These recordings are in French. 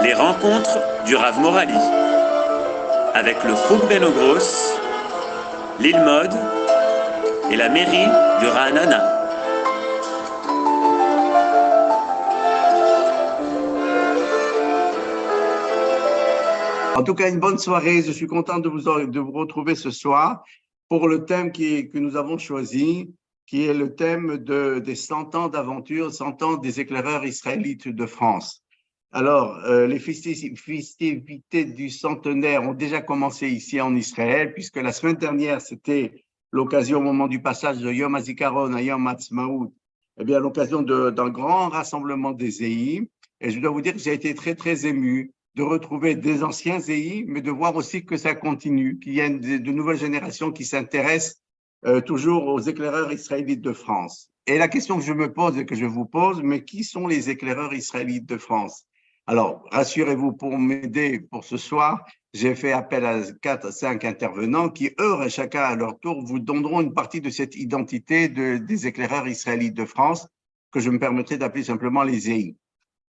Les rencontres du Rav Morali avec le Chouk Ben Ogros, l'Ilmod et la mairie du Ra'anana. En tout cas, une bonne soirée. Je suis content de vous retrouver ce soir pour le thème que nous avons choisi, qui est le thème des 100 ans d'aventure, 100 ans des éclaireurs israélites de France. Alors, les festivités du centenaire ont déjà commencé ici en Israël, puisque la semaine dernière, c'était l'occasion, au moment du passage de Yom HaZikaron à Yom HaTzmaut, eh bien, l'occasion d'un grand rassemblement des Zéhi. Et je dois vous dire que j'ai été très, très ému de retrouver des anciens Zéhi, mais de voir aussi que ça continue, qu'il y a de nouvelles générations qui s'intéressent toujours aux éclaireurs israélites de France. Et la question que je me pose et que je vous pose, mais qui sont les éclaireurs israélites de France? Alors, rassurez-vous, pour m'aider pour ce soir, j'ai fait appel à 4 à 5 intervenants qui, eux, chacun à leur tour, vous donneront une partie de cette identité des éclaireurs israélites de France, que je me permettrai d'appeler simplement les Zéhi.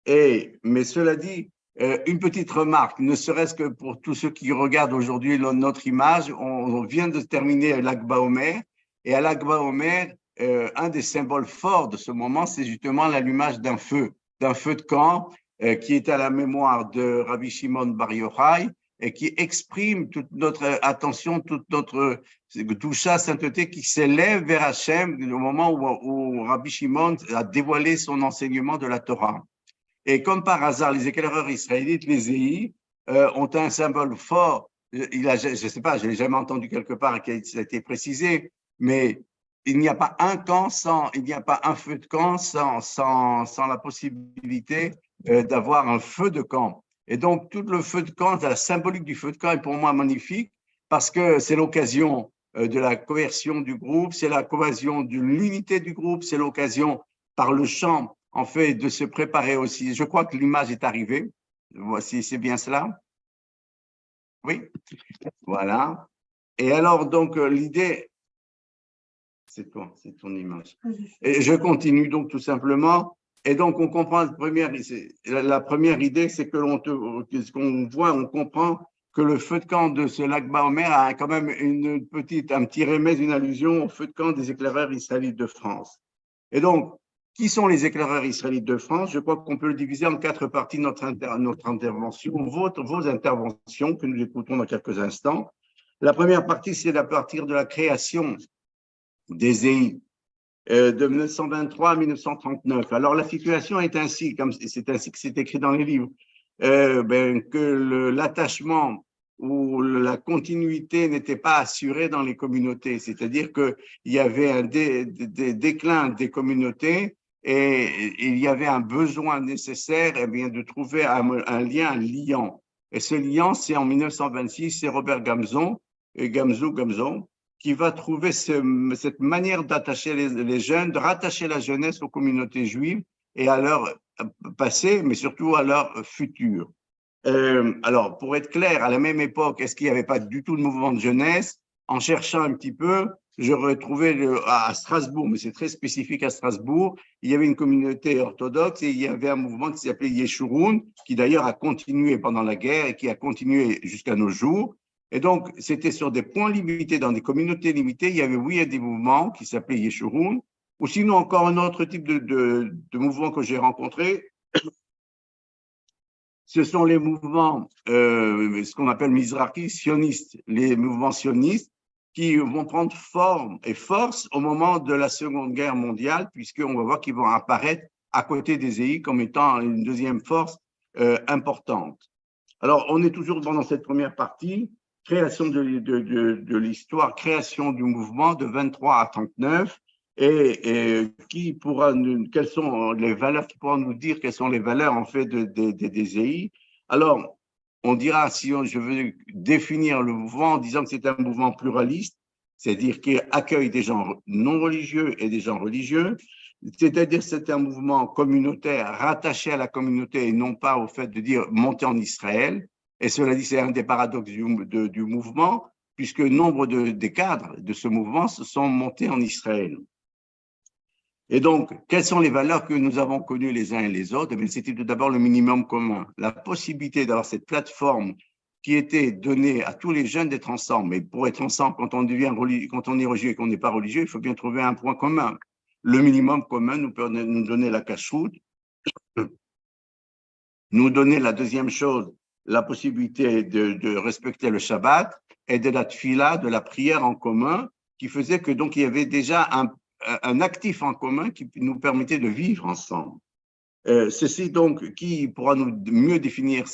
Mais cela dit, une petite remarque, ne serait-ce que pour tous ceux qui regardent aujourd'hui notre image, on vient de terminer l'Ag BaOmer, et à l'Ag BaOmer, un des symboles forts de ce moment, c'est justement l'allumage d'un feu de camp, qui est à la mémoire de Rabbi Shimon Bar Yochai et qui exprime toute notre attention, toute notre doucha, sainteté qui s'élève vers Hachem au moment où Rabbi Shimon a dévoilé son enseignement de la Torah. Et comme par hasard, les éclaireurs israélites, les Zéhi, ont un symbole fort. Je ne sais pas, je ne l'ai jamais entendu quelque part qui a été précisé, mais il n'y a pas un camp il n'y a pas un feu de camp sans la possibilité d'avoir un feu de camp. Et donc, tout le feu de camp, la symbolique du feu de camp est pour moi magnifique parce que c'est l'occasion de la cohésion du groupe, c'est l'occasion de l'unité du groupe, c'est l'occasion par le chant, en fait, de se préparer aussi. Je crois que l'image est arrivée. Voici, c'est bien cela? Oui, voilà. Et alors, donc, l'idée, c'est toi, c'est ton image. Et je continue donc tout simplement. Et donc, on comprend la première idée, c'est que ce qu'on voit, on comprend que le feu de camp de ce lac BaOmer a quand même un petit remède, une allusion au feu de camp des éclaireurs israélites de France. Et donc, qui sont les éclaireurs israélites de France? Je crois qu'on peut le diviser en 4 parties, notre intervention, vos interventions que nous écoutons dans quelques instants. La première partie, c'est à partir de la création des Zéhi de 1923 à 1939. Alors, la situation est ainsi, c'est ainsi que c'est écrit dans les livres, que l'attachement ou la continuité n'était pas assurée dans les communautés, c'est-à-dire qu'il y avait un déclin des communautés et il y avait un besoin nécessaire de trouver un lien, un liant. Et ce liant, c'est en 1926, c'est Robert Gamzon, qui va trouver cette manière d'attacher les jeunes, de rattacher la jeunesse aux communautés juives et à leur passé, mais surtout à leur futur. Alors, pour être clair, à la même époque, est-ce qu'il n'y avait pas du tout de mouvement de jeunesse? En cherchant un petit peu, je retrouvais à Strasbourg, mais c'est très spécifique à Strasbourg, il y avait une communauté orthodoxe et il y avait un mouvement qui s'appelait Yeshurun, qui d'ailleurs a continué pendant la guerre et qui a continué jusqu'à nos jours. Et donc, c'était sur des points limités, dans des communautés limitées, il y avait, des mouvements qui s'appelaient Yeshurun, ou sinon encore un autre type de mouvement que j'ai rencontré. Ce sont les mouvements, ce qu'on appelle Mizrahi, sionistes, les mouvements sionistes qui vont prendre forme et force au moment de la Seconde Guerre mondiale, puisqu'on va voir qu'ils vont apparaître à côté des Zéhi comme étant une deuxième force importante. Alors, on est toujours dans cette première partie, création de l'histoire, création du mouvement de 23 à 39, et quelles sont les valeurs qui pourront nous dire quelles sont les valeurs en fait des Zéhi. Alors, on dira, je veux définir le mouvement en disant que c'est un mouvement pluraliste, c'est-à-dire qui accueille des gens non religieux et des gens religieux, c'est-à-dire que c'est un mouvement communautaire rattaché à la communauté et non pas au fait de dire monter en Israël. Et cela dit, c'est un des paradoxes du mouvement, puisque nombre des cadres de ce mouvement se sont montés en Israël. Et donc, quelles sont les valeurs que nous avons connues les uns et les autres? Eh c'était tout d'abord le minimum commun, la possibilité d'avoir cette plateforme qui était donnée à tous les jeunes d'être ensemble. Mais pour être ensemble, quand on est religieux et qu'on n'est pas religieux, il faut bien trouver un point commun. Le minimum commun nous peut nous donner la cache-route, nous donner la deuxième chose, la possibilité de respecter le Shabbat et de la tfila, de la prière en commun, qui faisait que donc il y avait déjà un actif en commun qui nous permettait de vivre ensemble. Ceci donc, qui pourra nous mieux définir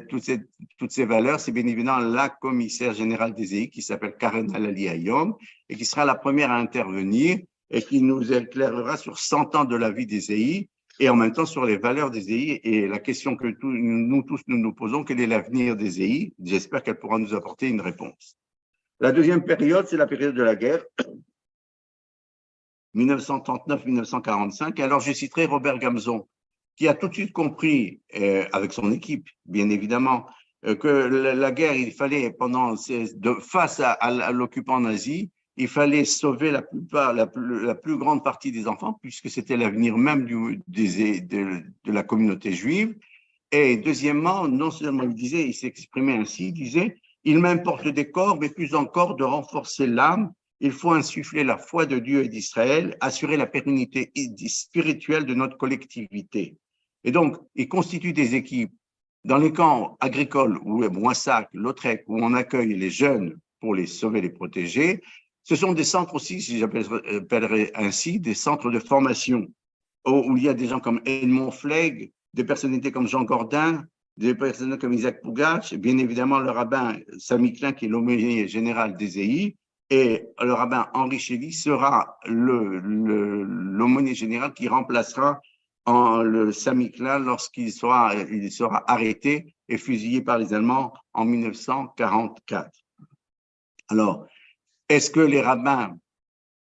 toutes ces valeurs, c'est bien évidemment la commissaire générale des EI qui s'appelle Karen Halali Hayom et qui sera la première à intervenir et qui nous éclairera sur 100 ans de la vie des EI et en même temps sur les valeurs des EI et la question que nous tous nous posons, quel est l'avenir des EI? J'espère qu'elle pourra nous apporter une réponse. La deuxième période, c'est la période de la guerre, 1939-1945. Alors, je citerai Robert Gamzon, qui a tout de suite compris, avec son équipe, bien évidemment, que la guerre, il fallait, face à l'occupant nazi, il fallait sauver la plus grande partie des enfants, puisque c'était l'avenir même de la communauté juive. Et deuxièmement, non seulement il s'exprimait ainsi, il disait, il m'importe des corps, mais plus encore de renforcer l'âme. Il faut insuffler la foi de Dieu et d'Israël, assurer la pérennité spirituelle de notre collectivité. Et donc, il constitue des équipes dans les camps agricoles, ou Moissac, Lautrec, où on accueille les jeunes pour les sauver, les protéger. Ce sont des centres aussi, si j'appellerais ainsi, des centres de formation, où il y a des gens comme Edmond Flegg, des personnalités comme Jean Gordin, des personnalités comme Isaac Pougatch, bien évidemment le rabbin Sami Klein, qui est l'aumônier général des EI, et le rabbin Henri Chély sera l'aumônier général qui remplacera le Sami Klein lorsqu'il sera arrêté et fusillé par les Allemands en 1944. Alors, est-ce que les rabbins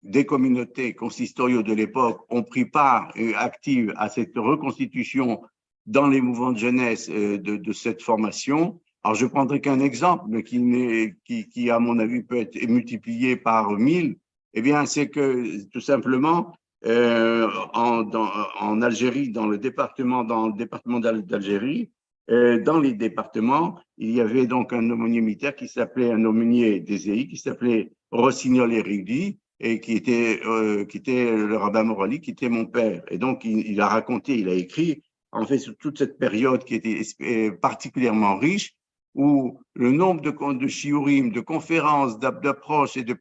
des communautés consistoriaux de l'époque ont pris part active à cette reconstitution dans les mouvements de jeunesse de cette formation? Alors, je prendrai qu'un exemple, mais qui, à mon avis, peut être multiplié par 1000. Eh bien, c'est que, tout simplement, en Algérie, dans le département d'Algérie, dans les départements, il y avait donc un aumônier militaire un aumônier des EI, qui s'appelait Rossignol Erudi, et qui était le rabbin Morali, qui était mon père. Et donc, il a raconté, il a écrit, en fait, sur toute cette période qui était particulièrement riche, où le nombre de shiurim, de conférences, d'approches et de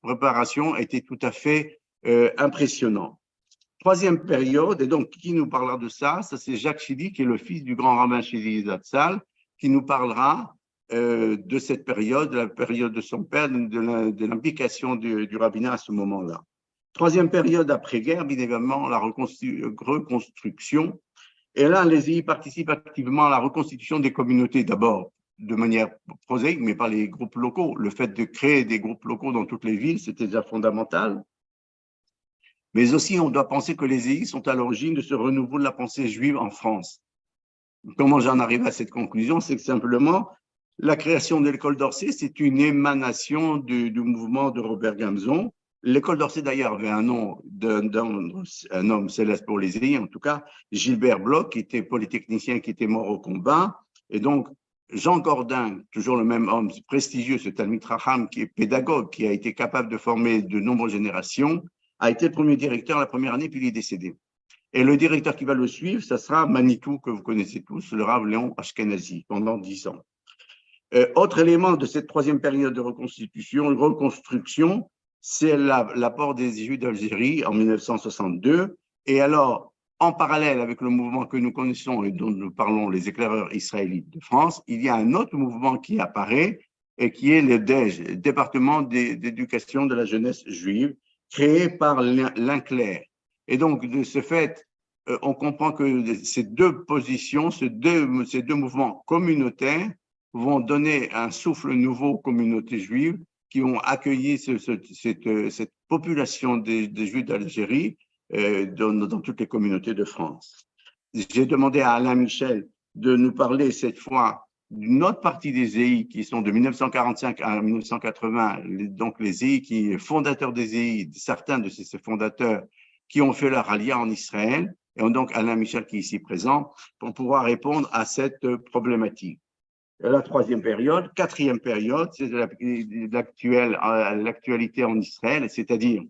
préparation était tout à fait impressionnant. Troisième période, et donc qui nous parlera de ça? Ça, c'est Jacques Chili, qui est le fils du grand rabbin Chili Zatzal, qui nous parlera de cette période, de la période de son père, de l'implication du rabbinat à ce moment-là. Troisième période après-guerre, bien évidemment, la reconstruction. Et là, les EI participent activement à la reconstitution des communautés, d'abord de manière prosaïque, mais par les groupes locaux. Le fait de créer des groupes locaux dans toutes les villes, c'était déjà fondamental. Mais aussi, on doit penser que les EI sont à l'origine de ce renouveau de la pensée juive en France. Comment j'en arrive à cette conclusion? C'est que simplement, la création de l'école d'Orsay, c'est une émanation du mouvement de Robert Gamzon. L'école d'Orsay, d'ailleurs, avait un nom un homme céleste pour les EI, en tout cas, Gilbert Bloch, qui était polytechnicien, qui était mort au combat. Et donc, Jean Gordin, toujours le même homme prestigieux, ce Talmid Raham, qui est pédagogue, qui a été capable de former de nombreuses générations, a été le premier directeur la première année, puis il est décédé. Et le directeur qui va le suivre, ça sera Manitou, que vous connaissez tous, le Rav Léon Ashkenazi, pendant 10 ans. Autre élément de cette troisième période de reconstruction, c'est l'apport des Juifs d'Algérie en 1962. Et alors, en parallèle avec le mouvement que nous connaissons et dont nous parlons, les éclaireurs israélites de France, il y a un autre mouvement qui apparaît et qui est le DEJ, Département d'éducation de la jeunesse juive, créé par l'Inclair. Et donc, de ce fait, on comprend que ces deux positions, ces deux mouvements communautaires vont donner un souffle nouveau aux communautés juives qui ont accueilli cette population des Juifs d'Algérie dans toutes les communautés de France. J'ai demandé à Alain Michel de nous parler cette fois d'une autre partie des EI qui sont de 1945 à 1980, donc les EI fondateurs des EI, certains de ces fondateurs qui ont fait leur aliyah en Israël, et donc Alain Michel qui est ici présent, pour pouvoir répondre à cette problématique. La troisième période, quatrième période, c'est l'actualité en Israël, c'est-à-dire,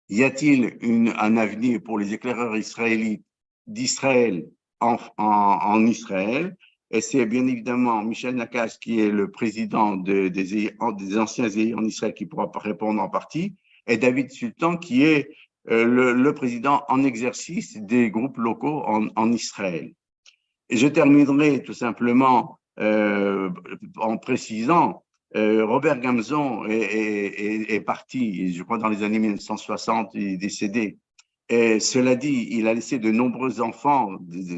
y a-t-il un avenir pour les éclaireurs israélites d'Israël en Israël? Et c'est bien évidemment Michel Nakache, qui est le président des anciens EI en Israël, qui pourra répondre en partie, et David Sultan, qui est le président en exercice des groupes locaux en Israël. Et je terminerai tout simplement en précisant, Robert Gamzon est parti, je crois dans les années 1960, il est décédé. Et cela dit, il a laissé de nombreux enfants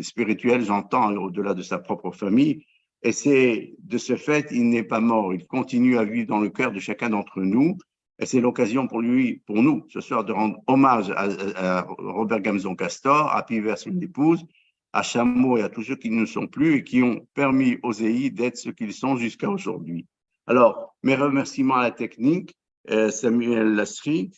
spirituels, j'entends, au-delà de sa propre famille. Et c'est de ce fait, il n'est pas mort. Il continue à vivre dans le cœur de chacun d'entre nous. Et c'est l'occasion pour nous, ce soir, de rendre hommage à Robert Gamzon Castor, à Piver, son épouse, à Chameau et à tous ceux qui ne sont plus et qui ont permis aux EI d'être ce qu'ils sont jusqu'à aujourd'hui. Alors, mes remerciements à la technique, Samuel Lasri,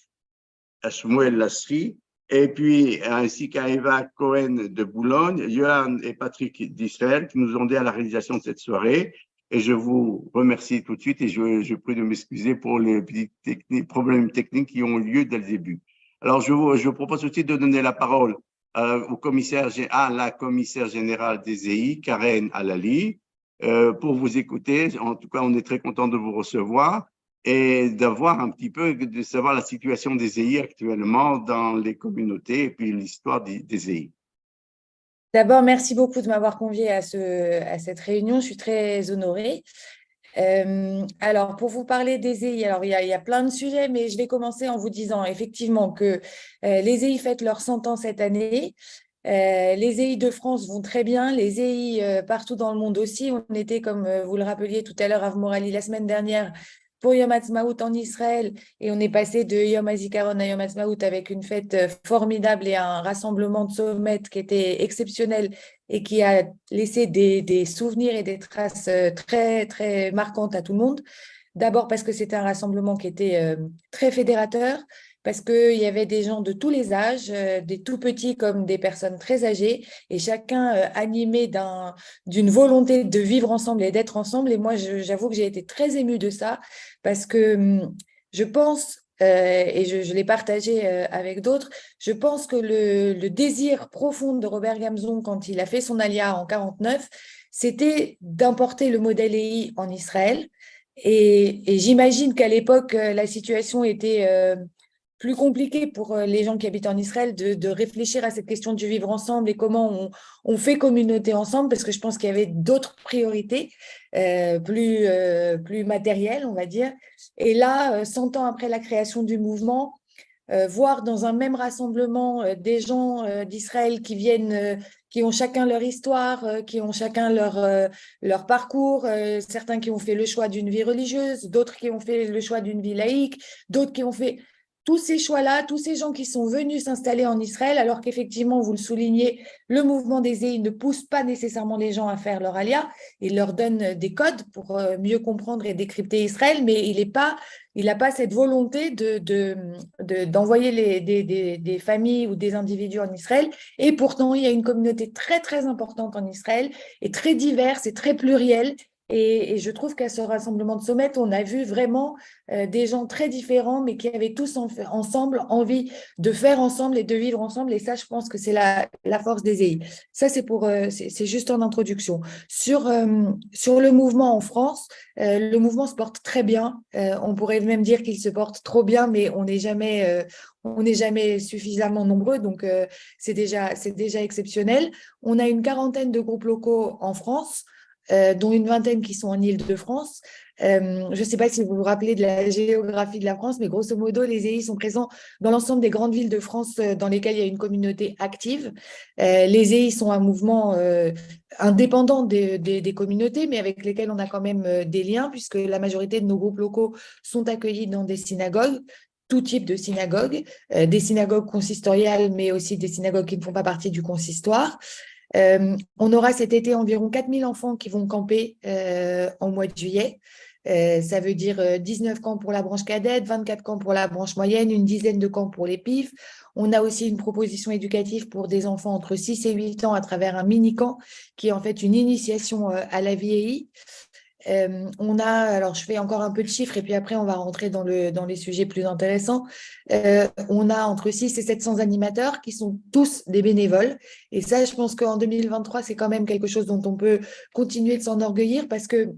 à Shmuel Lasri, et puis ainsi qu'à Eva Cohen de Boulogne, Johan et Patrick d'Israël qui nous ont aidé à la réalisation de cette soirée. Et je vous remercie tout de suite et je prie de m'excuser pour les petits problèmes techniques qui ont eu lieu dès le début. Alors, je vous propose aussi de donner la parole à la commissaire générale des EI, Karen Alali, pour vous écouter. En tout cas, on est très content de vous recevoir et d'avoir un petit peu, de savoir la situation des EI actuellement dans les communautés et puis l'histoire des EI. D'abord, merci beaucoup de m'avoir conviée à cette réunion. Je suis très honorée. Alors, pour vous parler des EI, alors il y a plein de sujets, mais je vais commencer en vous disant effectivement que les EI fêtent leurs 100 ans cette année. Les EI de France vont très bien, les EI partout dans le monde aussi. On était, comme vous le rappeliez tout à l'heure, Rav Morali, la semaine dernière, pour Yom Ha'atzmaut en Israël, et on est passé de Yom HaZikaron à Yom Ha'atzmaut avec une fête formidable et un rassemblement de sommets qui était exceptionnel et qui a laissé des souvenirs et des traces très, très marquantes à tout le monde. D'abord parce que c'était un rassemblement qui était très fédérateur, parce qu'il y avait des gens de tous les âges, des tout petits comme des personnes très âgées, et chacun animé d'une volonté de vivre ensemble et d'être ensemble. Et moi, j'avoue que j'ai été très émue de ça, parce que je pense, et je l'ai partagé avec d'autres, je pense que le désir profond de Robert Gamzon, quand il a fait son alia en 1949, c'était d'importer le modèle EI en Israël. Et j'imagine qu'à l'époque, la situation était plus compliqué pour les gens qui habitent en Israël de réfléchir à cette question du vivre ensemble et comment on fait communauté ensemble, parce que je pense qu'il y avait d'autres priorités plus matérielles, on va dire. Et là, 100 ans après la création du mouvement, voir dans un même rassemblement des gens d'Israël qui viennent, qui ont chacun leur histoire, qui ont chacun leur parcours, certains qui ont fait le choix d'une vie religieuse, d'autres qui ont fait le choix d'une vie laïque, d'autres qui ont fait tous ces choix-là, tous ces gens qui sont venus s'installer en Israël, alors qu'effectivement, vous le soulignez, le mouvement des EI ne pousse pas nécessairement les gens à faire leur alia, il leur donne des codes pour mieux comprendre et décrypter Israël, mais il n'a pas cette volonté d'envoyer des familles ou des individus en Israël. Et pourtant, il y a une communauté très, très importante en Israël et très diverse et très plurielle. Et je trouve qu'à ce rassemblement de sommets, on a vu vraiment des gens très différents, mais qui avaient tous ensemble envie de faire ensemble et de vivre ensemble. Et ça, je pense que c'est la force des EI. Ça, c'est juste en introduction. Sur le mouvement en France, le mouvement se porte très bien. On pourrait même dire qu'il se porte trop bien, mais on n'est jamais suffisamment nombreux, donc c'est déjà exceptionnel. On a une quarantaine de groupes locaux en France, dont une vingtaine qui sont en Île-de-France. Je ne sais pas si vous vous rappelez de la géographie de la France, mais grosso modo, les EI sont présents dans l'ensemble des grandes villes de France dans lesquelles il y a une communauté active. Les EI sont un mouvement indépendant des communautés, mais avec lesquels on a quand même des liens, puisque la majorité de nos groupes locaux sont accueillis dans des synagogues, tout type de synagogues, des synagogues consistoriales, mais aussi des synagogues qui ne font pas partie du consistoire. On aura cet été environ 4000 enfants qui vont camper en mois de juillet. Ça veut dire 19 camps pour la branche cadette, 24 camps pour la branche moyenne, une dizaine de camps pour les PIF. On a aussi une proposition éducative pour des enfants entre 6 et 8 ans à travers un mini-camp qui est en fait une initiation à la vieillie. On a, alors je fais encore un peu de chiffres et puis après on va rentrer dans les sujets plus intéressants. On a entre 6 et 700 animateurs qui sont tous des bénévoles. Et ça, je pense qu'en 2023, c'est quand même quelque chose dont on peut continuer de s'enorgueillir parce que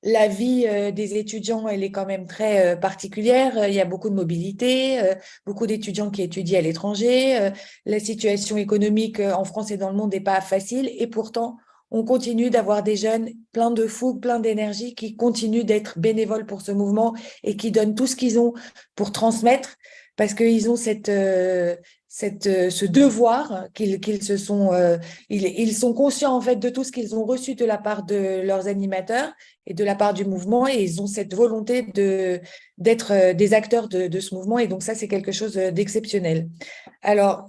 la vie des étudiants, elle est quand même très particulière. Il y a beaucoup de mobilité, beaucoup d'étudiants qui étudient à l'étranger. La situation économique en France et dans le monde n'est pas facile. Et pourtant, on continue d'avoir des jeunes pleins de fougue, pleins d'énergie, qui continuent d'être bénévoles pour ce mouvement et qui donnent tout ce qu'ils ont pour transmettre, parce qu'ils ont ce devoir qu'ils se sont, ils sont conscients en fait de tout ce qu'ils ont reçu de la part de leurs animateurs et de la part du mouvement, et ils ont cette volonté d'être des acteurs de ce mouvement, et donc ça, c'est quelque chose d'exceptionnel. Alors,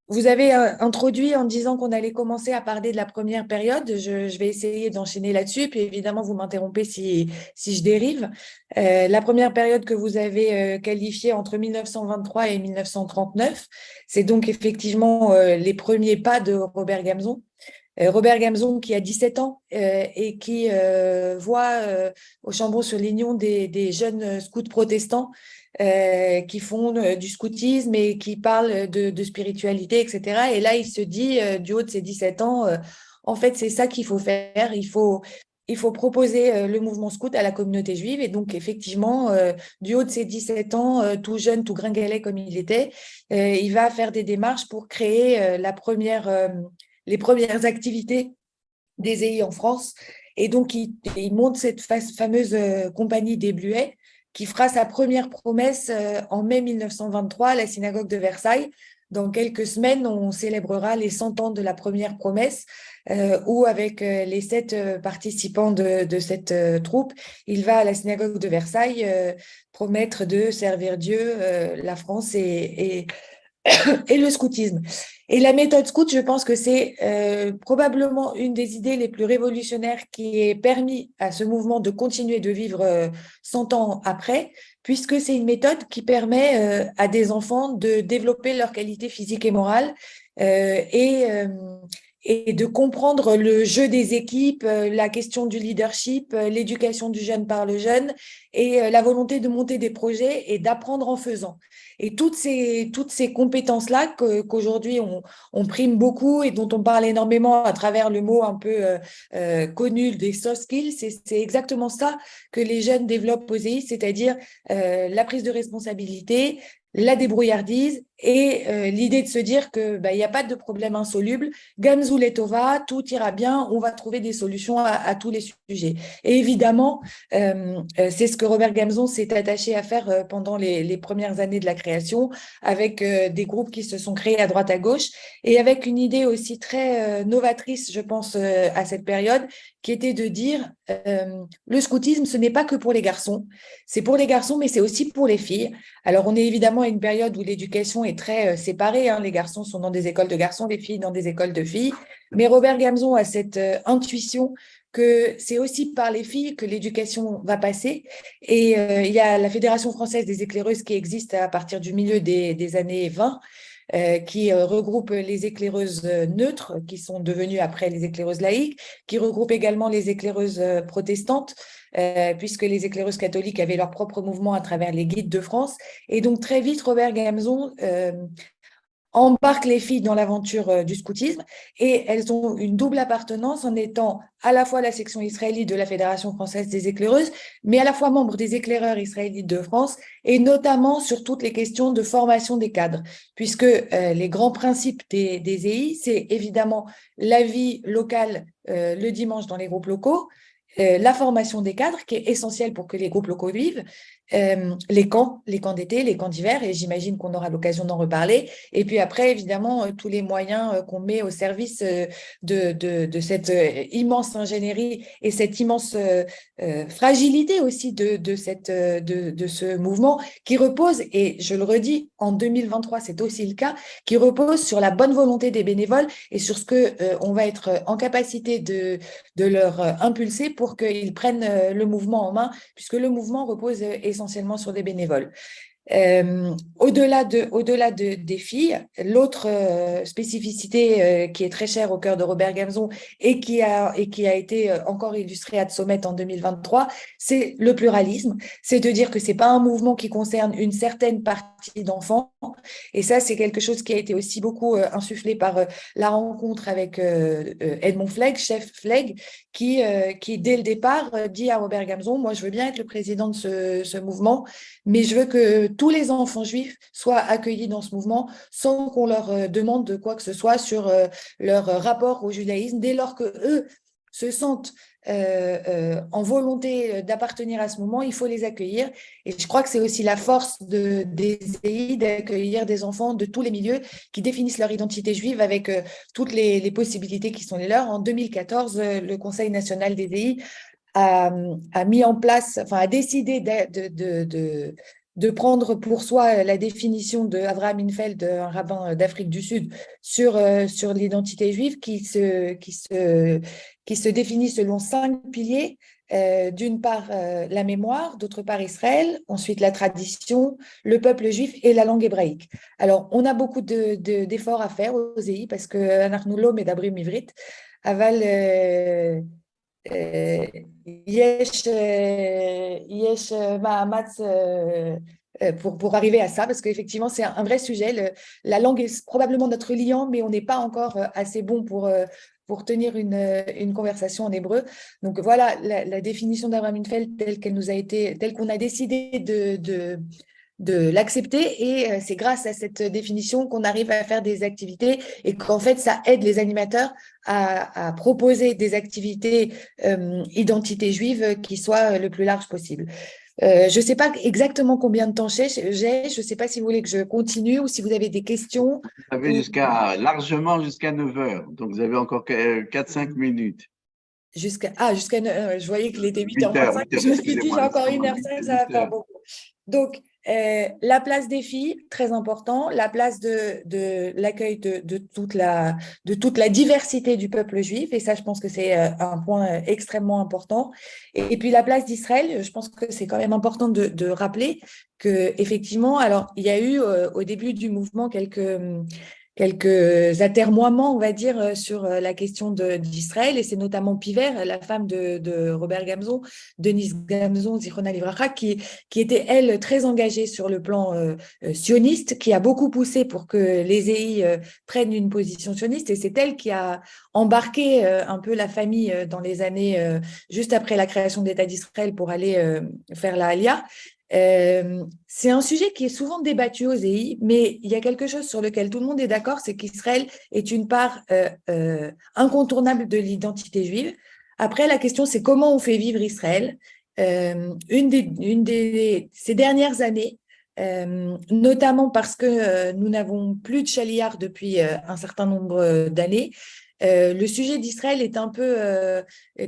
vous avez introduit en disant qu'on allait commencer à parler de la première période. Je vais essayer d'enchaîner là-dessus, puis évidemment, vous m'interrompez si je dérive. La première période que vous avez qualifiée entre 1923 et 1939, c'est donc effectivement les premiers pas de Robert Gamzon. Robert Gamzon qui a 17 ans et qui voit au Chambon-sur-Lignon des jeunes scouts protestants qui font du scoutisme et qui parlent de spiritualité, etc. Et là, il se dit, du haut de ses 17 ans, en fait, c'est ça qu'il faut faire. Il faut proposer le mouvement scout à la communauté juive. Et donc, effectivement, du haut de ses 17 ans, tout jeune, tout gringalet comme il était, il va faire des démarches pour créer les premières activités des EI en France. Et donc, il monte cette fameuse compagnie des Bluets qui fera sa première promesse en mai 1923 à la synagogue de Versailles. Dans quelques semaines, on célébrera les 100 ans de la première promesse, où avec les 7 participants de cette troupe, il va à la synagogue de Versailles promettre de servir Dieu, la France et le scoutisme. Et la méthode scout, je pense que c'est probablement une des idées les plus révolutionnaires qui ait permis à ce mouvement de continuer de vivre 100 ans après, puisque c'est une méthode qui permet à des enfants de développer leurs qualités physiques et morales euh, et, euh, et de comprendre le jeu des équipes, la question du leadership, l'éducation du jeune par le jeune et la volonté de monter des projets et d'apprendre en faisant. Et toutes ces compétences-là qu'aujourd'hui on prime beaucoup et dont on parle énormément à travers le mot un peu connu des soft skills, c'est exactement ça que les jeunes développent aux EI, c'est-à-dire la prise de responsabilité, la débrouillardise et l'idée de se dire que il n'y a pas de problème insoluble, Gamzou Letova, tout ira bien, on va trouver des solutions à tous les sujets. Et évidemment, c'est ce que Robert Gamzon s'est attaché à faire pendant les premières années de la création, avec des groupes qui se sont créés à droite à gauche, et avec une idée aussi très novatrice, je pense, à cette période, qui était de dire le scoutisme, ce n'est pas que pour les garçons, c'est pour les garçons, mais c'est aussi pour les filles. Alors, on est évidemment à une période où l'éducation est très séparée, hein. Les garçons sont dans des écoles de garçons, les filles dans des écoles de filles, mais Robert Gamzon a cette intuition que c'est aussi par les filles que l'éducation va passer. Et il y a la Fédération française des éclaireuses qui existe à partir du milieu des années 20, qui regroupe les éclaireuses neutres, qui sont devenues après les éclaireuses laïques, qui regroupe également les éclaireuses protestantes, puisque les éclaireuses catholiques avaient leur propre mouvement à travers les guides de France. Et donc très vite, Robert Gamzon embarque les filles dans l'aventure du scoutisme, et elles ont une double appartenance en étant à la fois la section israélite de la Fédération française des éclaireuses, mais à la fois membre des éclaireurs israélites de France, et notamment sur toutes les questions de formation des cadres, puisque les grands principes des EI, c'est évidemment la vie locale le dimanche dans les groupes locaux, la formation des cadres, qui est essentielle pour que les groupes locaux vivent, les camps d'été, les camps d'hiver, et j'imagine qu'on aura l'occasion d'en reparler. Et puis après, évidemment, tous les moyens qu'on met au service de cette immense ingénierie et cette immense fragilité aussi de ce mouvement qui repose, et je le redis, en 2023, c'est aussi le cas, qui repose sur la bonne volonté des bénévoles et sur ce qu'on va être en capacité de leur impulser pour qu'ils prennent le mouvement en main, puisque le mouvement repose essentiellement sur des bénévoles. Au-delà des filles, l'autre spécificité qui est très chère au cœur de Robert Gamzon et qui a été encore illustrée à Sommet en 2023, c'est le pluralisme. C'est de dire que c'est pas un mouvement qui concerne une certaine partie d'enfants. Et ça, c'est quelque chose qui a été aussi beaucoup insufflé par la rencontre avec Edmond Flegg, chef Flegg, qui dès le départ dit à Robert Gamzon, moi je veux bien être le président de ce mouvement, mais je veux que tous les enfants juifs soient accueillis dans ce mouvement sans qu'on leur demande de quoi que ce soit sur leur rapport au judaïsme, dès lors qu'eux se sentent en volonté d'appartenir à ce mouvement, il faut les accueillir. Et je crois que c'est aussi la force des EI d'accueillir des enfants de tous les milieux qui définissent leur identité juive avec toutes les possibilités qui sont les leurs. En 2014, le Conseil national des EI a mis en place, enfin a décidé de prendre pour soi la définition de Avraham Infeld, un rabbin d'Afrique du Sud, sur l'identité juive qui se définit selon 5 piliers. D'une part, la mémoire, d'autre part, Israël, ensuite la tradition, le peuple juif et la langue hébraïque. Alors, on a beaucoup d'efforts à faire aux EI parce que אנחנו לא מדברים עברית, אבל יש מאמץ pour arriver à ça, parce qu'effectivement, c'est un vrai sujet. La langue est probablement notre liant, mais on n'est pas encore assez bon pour tenir une conversation en hébreu. Donc voilà, la définition d'Avraham Infeld telle qu'on a décidé de l'accepter, et c'est grâce à cette définition qu'on arrive à faire des activités et qu'en fait ça aide les animateurs à proposer des activités identité juive qui soient le plus large possible. Je ne sais pas exactement combien de temps j'ai, je ne sais pas si vous voulez que je continue ou si vous avez des questions. Vous avez largement jusqu'à 9 heures, donc vous avez encore 4-5 minutes. Jusqu'à je voyais qu'il était 8 heures, 8h35, je me suis dit j'ai encore 1h05, ça va faire beaucoup. Donc, la place des filles, très important, la place de l'accueil de toute la diversité du peuple juif, et ça, je pense que c'est un point extrêmement important. Et puis, la place d'Israël, je pense que c'est quand même important de rappeler qu'effectivement, alors, il y a eu au début du mouvement quelques atermoiements, on va dire, sur la question d'Israël, et c'est notamment Piver, la femme de Robert Gamzon, Denise Gamzon, Zichronah Livracha, qui était, elle, très engagée sur le plan sioniste, qui a beaucoup poussé pour que les EI prennent une position sioniste, et c'est elle qui a embarqué un peu la famille dans les années juste après la création de l'État d'Israël pour aller faire la Aliyah. C'est un sujet qui est souvent débattu aux EI, mais il y a quelque chose sur lequel tout le monde est d'accord, c'est qu'Israël est une part incontournable de l'identité juive. Après, la question, c'est comment on fait vivre Israël. Ces dernières années, notamment parce que nous n'avons plus de chaliar depuis un certain nombre d'années, le sujet d'Israël est un peu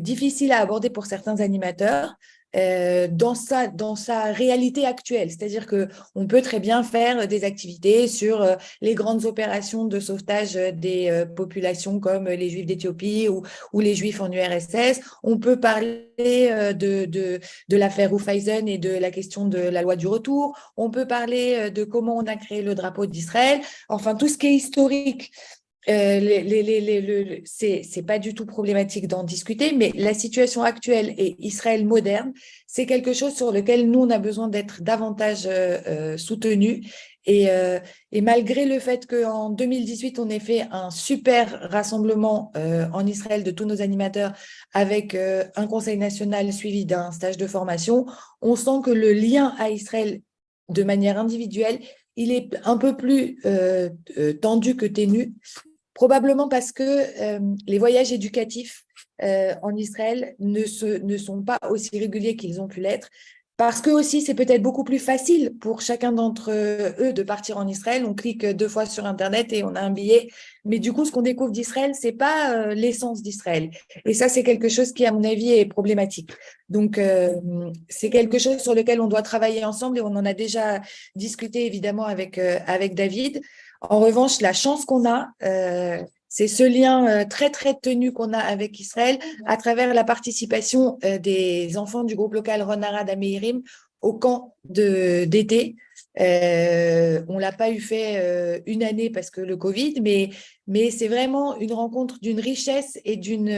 difficile à aborder pour certains animateurs. Dans sa réalité actuelle, c'est-à-dire qu'on peut très bien faire des activités sur les grandes opérations de sauvetage des populations comme les Juifs d'Éthiopie ou les Juifs en URSS. On peut parler de l'affaire Raiffeisen et de la question de la loi du retour. On peut parler de comment on a créé le drapeau d'Israël. Enfin, tout ce qui est historique. C'est pas du tout problématique d'en discuter, mais la situation actuelle et Israël moderne, c'est quelque chose sur lequel nous, on a besoin d'être davantage soutenus. Et malgré le fait qu'en 2018, on ait fait un super rassemblement en Israël de tous nos animateurs avec un conseil national suivi d'un stage de formation, on sent que le lien à Israël de manière individuelle, il est un peu plus tendu que ténu. Probablement parce que les voyages éducatifs en Israël ne sont pas aussi réguliers qu'ils ont pu l'être. parce que aussi, c'est peut-être beaucoup plus facile pour chacun d'entre eux de partir en Israël. On clique 2 fois sur Internet et on a un billet. Mais du coup, ce qu'on découvre d'Israël, c'est pas l'essence d'Israël. Et ça, c'est quelque chose qui, à mon avis, est problématique. Donc, c'est quelque chose sur lequel on doit travailler ensemble et on en a déjà discuté évidemment avec David. En revanche, la chance qu'on a, c'est ce lien très, très tenu qu'on a avec Israël à travers la participation des enfants du groupe local Ronara d'Ameirim au camp d'été. On ne l'a pas eu fait une année parce que le Covid, mais c'est vraiment une rencontre d'une richesse et d'une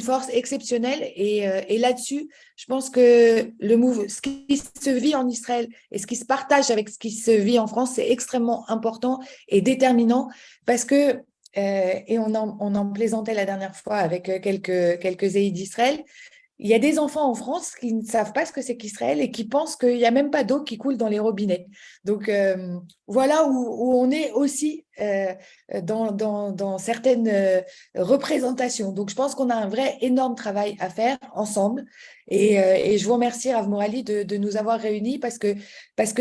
force exceptionnelle. Et là-dessus, je pense que ce qui se vit en Israël et ce qui se partage avec ce qui se vit en France, c'est extrêmement important et déterminant parce que, et on en plaisantait la dernière fois avec quelques EI d'Israël, il y a des enfants en France qui ne savent pas ce que c'est qu'Israël et qui pensent qu'il n'y a même pas d'eau qui coule dans les robinets. Donc, voilà où on est aussi dans certaines représentations. Donc, je pense qu'on a un vrai énorme travail à faire ensemble. Et je vous remercie, Rav Morali, de nous avoir réunis parce que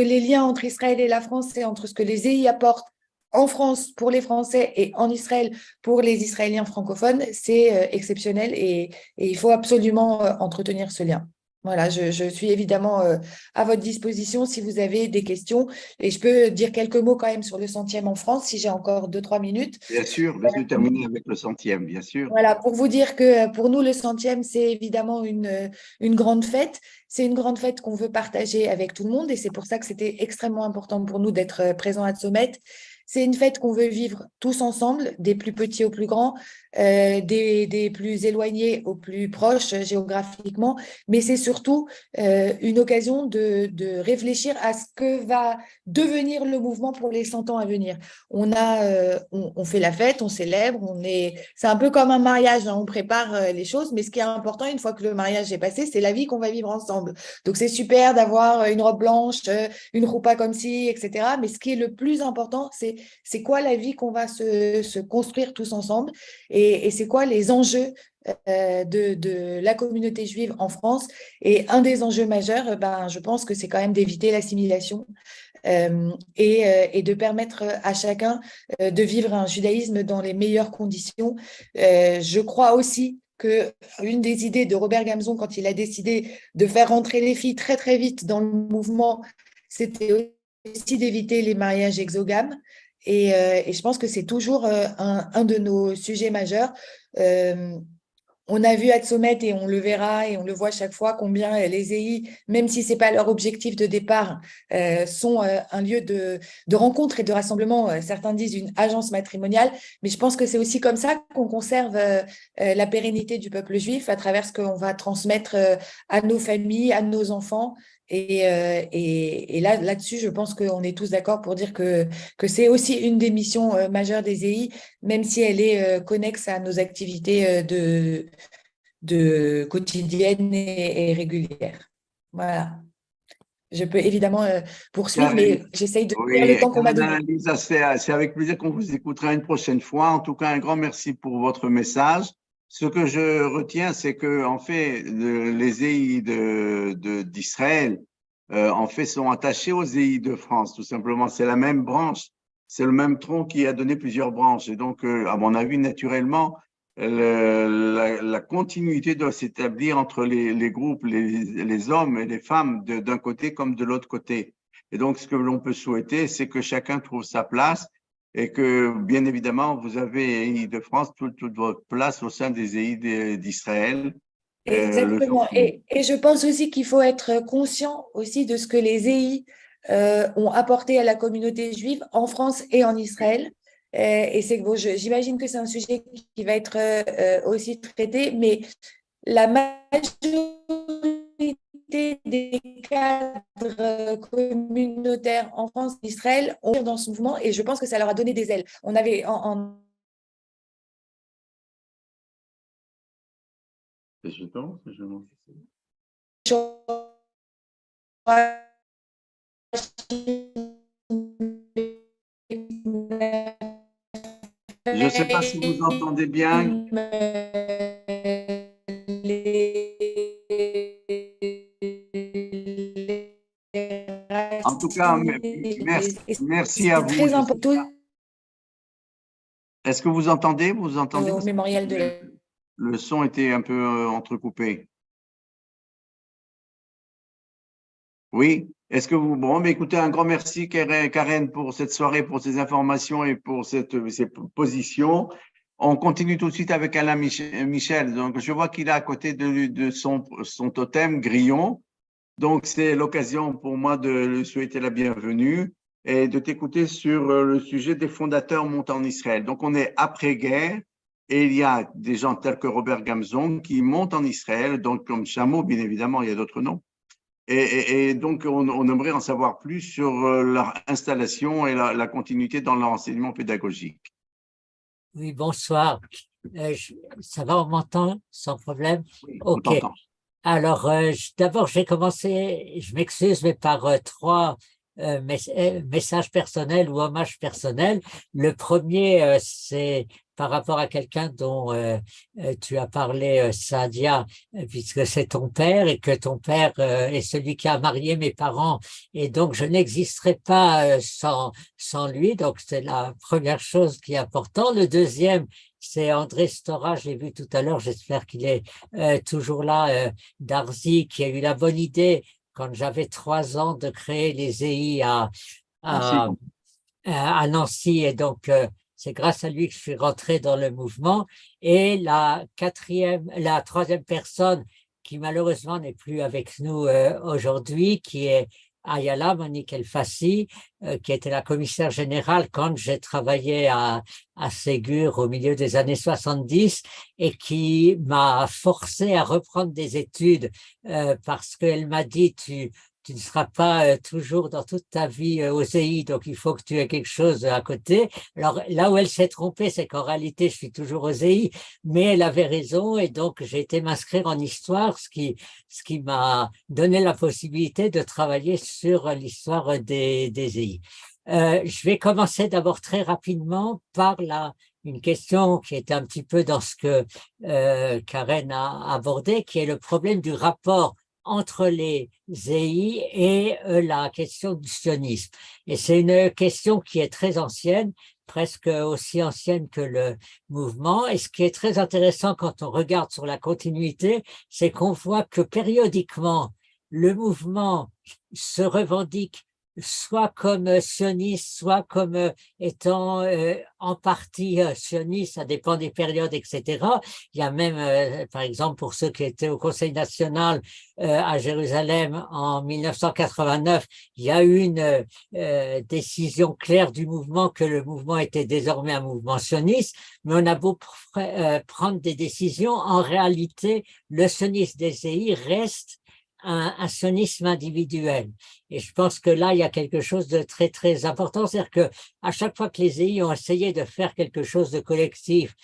les liens entre Israël et la France, c'est entre ce que les EI apportent en France pour les Français et en Israël pour les Israéliens francophones, c'est exceptionnel et il faut absolument entretenir ce lien. Voilà, je suis évidemment à votre disposition si vous avez des questions. Et je peux dire quelques mots quand même sur le centième en France, si j'ai encore 2, 3 minutes. Bien sûr, terminer avec le centième, bien sûr. Voilà, pour vous dire que pour nous, le centième, c'est évidemment une grande fête. C'est une grande fête qu'on veut partager avec tout le monde et c'est pour ça que c'était extrêmement important pour nous d'être présents à Sommet. C'est une fête qu'on veut vivre tous ensemble, des plus petits aux plus grands, des plus éloignés aux plus proches géographiquement, mais c'est surtout une occasion de réfléchir à ce que va devenir le mouvement pour les 100 ans à venir. On fait la fête, on célèbre, c'est un peu comme un mariage, hein, on prépare les choses, mais ce qui est important, une fois que le mariage est passé, c'est la vie qu'on va vivre ensemble. Donc c'est super d'avoir une robe blanche, une roupa comme ci, etc. Mais ce qui est le plus important, c'est quoi la vie qu'on va se construire tous ensemble et c'est quoi les enjeux de la communauté juive en France. Et un des enjeux majeurs, je pense que c'est quand même d'éviter l'assimilation et de permettre à chacun de vivre un judaïsme dans les meilleures conditions. Je crois aussi que une des idées de Robert Gamzon, quand il a décidé de faire rentrer les filles très très vite dans le mouvement, c'était aussi d'éviter les mariages exogames. Et je pense que c'est toujours un de nos sujets majeurs. Euh, on a vu à Sommet et on le verra et on le voit chaque fois combien les EI, même si ce n'est pas leur objectif de départ, sont un lieu de rencontre et de rassemblement. Certains disent une agence matrimoniale, mais je pense que c'est aussi comme ça qu'on conserve la pérennité du peuple juif à travers ce qu'on va transmettre à nos familles, à nos enfants. Et là-dessus, je pense qu'on est tous d'accord pour dire que c'est aussi une des missions majeures des EI, même si elle est connexe à nos activités de quotidiennes et régulières. Voilà. Je peux évidemment poursuivre, mais j'essaye de faire Oui, le temps qu'on m'a donné. Lisa, c'est avec plaisir qu'on vous écoutera une prochaine fois. En tout cas, un grand merci pour votre message. Ce que je retiens, c'est que, en fait, les EI d'Israël, en fait, sont attachés aux EI de France, tout simplement. C'est la même branche, c'est le même tronc qui a donné plusieurs branches. Et donc, à mon avis, naturellement, la continuité doit s'établir entre les groupes, les hommes et les femmes d'un côté comme de l'autre côté. Et donc, ce que l'on peut souhaiter, c'est que chacun trouve sa place et que, bien évidemment, vous avez, EI de France, toute votre place au sein des EI d'Israël. Le jour Exactement. qui... Et je pense aussi qu'il faut être conscient aussi de ce que les EI ont apporté à la communauté juive en France et en Israël. Et c'est bon, j'imagine que c'est un sujet qui va être aussi traité, mais la majorité des cadres communautaires en France et en Israël ont été dans ce mouvement et je pense que ça leur a donné des ailes. On avait C'est jeton, c'est jeton. Je ne sais pas si vous entendez bien. cas, merci à vous. Très important. Est-ce que vous entendez? Vous entendez? Au mémorial de la... Le son était un peu entrecoupé. Oui. Est-ce que vous... Bon, mais écoutez, un grand merci, Karen, pour cette soirée, pour ces informations et pour ces positions. On continue tout de suite avec Alain Michel. Donc, je vois qu'il est à côté de son totem grillon. Donc, c'est l'occasion pour moi de lui souhaiter la bienvenue et de t'écouter sur le sujet des fondateurs montent en Israël. Donc, on est après-guerre et il y a des gens tels que Robert Gamzon qui montent en Israël, donc comme Chameau, bien évidemment, il y a d'autres noms. Et donc, on aimerait en savoir plus sur leur installation et la continuité dans leur enseignement pédagogique. Oui, bonsoir. Ça va, on m'entend sans problème? Oui, on Ok. t'entend. Alors, d'abord, j'ai commencé, je m'excuse, mais par trois messages personnels ou hommages personnels. Le premier, c'est par rapport à quelqu'un dont tu as parlé, Sadia, puisque c'est ton père et que ton père est celui qui a marié mes parents. Et donc, je n'existerai pas sans lui. Donc, c'est la première chose qui est importante. Le deuxième, c'est André Stora, je l'ai vu tout à l'heure, j'espère qu'il est toujours là, d'Arzy, qui a eu la bonne idée, quand j'avais 3 ans, de créer les EI à Nancy. Et donc, c'est grâce à lui que je suis rentré dans le mouvement. Et la troisième personne qui malheureusement n'est plus avec nous aujourd'hui, qui est Ayala Monique El Fassi, qui était la commissaire générale quand j'ai travaillé à Ségur au milieu des années 70 et qui m'a forcé à reprendre des études parce qu'elle m'a dit tu ne seras pas toujours dans toute ta vie aux EI, donc il faut que tu aies quelque chose à côté. Alors là où elle s'est trompée, c'est qu'en réalité, je suis toujours aux EI, mais elle avait raison et donc j'ai été m'inscrire en histoire, ce qui m'a donné la possibilité de travailler sur l'histoire des EI. Je vais commencer d'abord très rapidement par une question qui est un petit peu dans ce que Karen a abordé, qui est le problème du rapport entre les EI et la question du sionisme. Et c'est une question qui est très ancienne, presque aussi ancienne que le mouvement. Et ce qui est très intéressant quand on regarde sur la continuité, c'est qu'on voit que périodiquement, le mouvement se revendique soit comme sioniste, soit comme étant en partie sioniste, ça dépend des périodes, etc. Il y a même, par exemple, pour ceux qui étaient au Conseil national à Jérusalem en 1989, il y a eu une décision claire du mouvement que le mouvement était désormais un mouvement sioniste, mais on a beau prendre des décisions, en réalité, le sionisme des EI reste un sionisme individuel. Et je pense que là, il y a quelque chose de très, très important. C'est-à-dire que à chaque fois que les EI ont essayé de faire quelque chose de collectif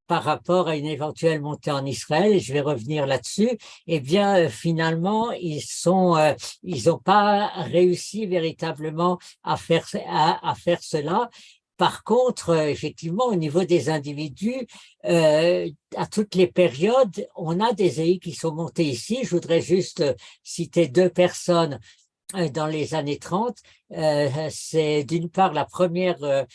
par rapport à une éventuelle montée en Israël, et je vais revenir là-dessus, eh bien, finalement, ils n'ont pas réussi véritablement à faire cela. Par contre, effectivement, au niveau des individus, à toutes les périodes, on a des EI qui sont montés ici. Je voudrais juste citer 2 personnes dans les années 30. C'est d'une part la première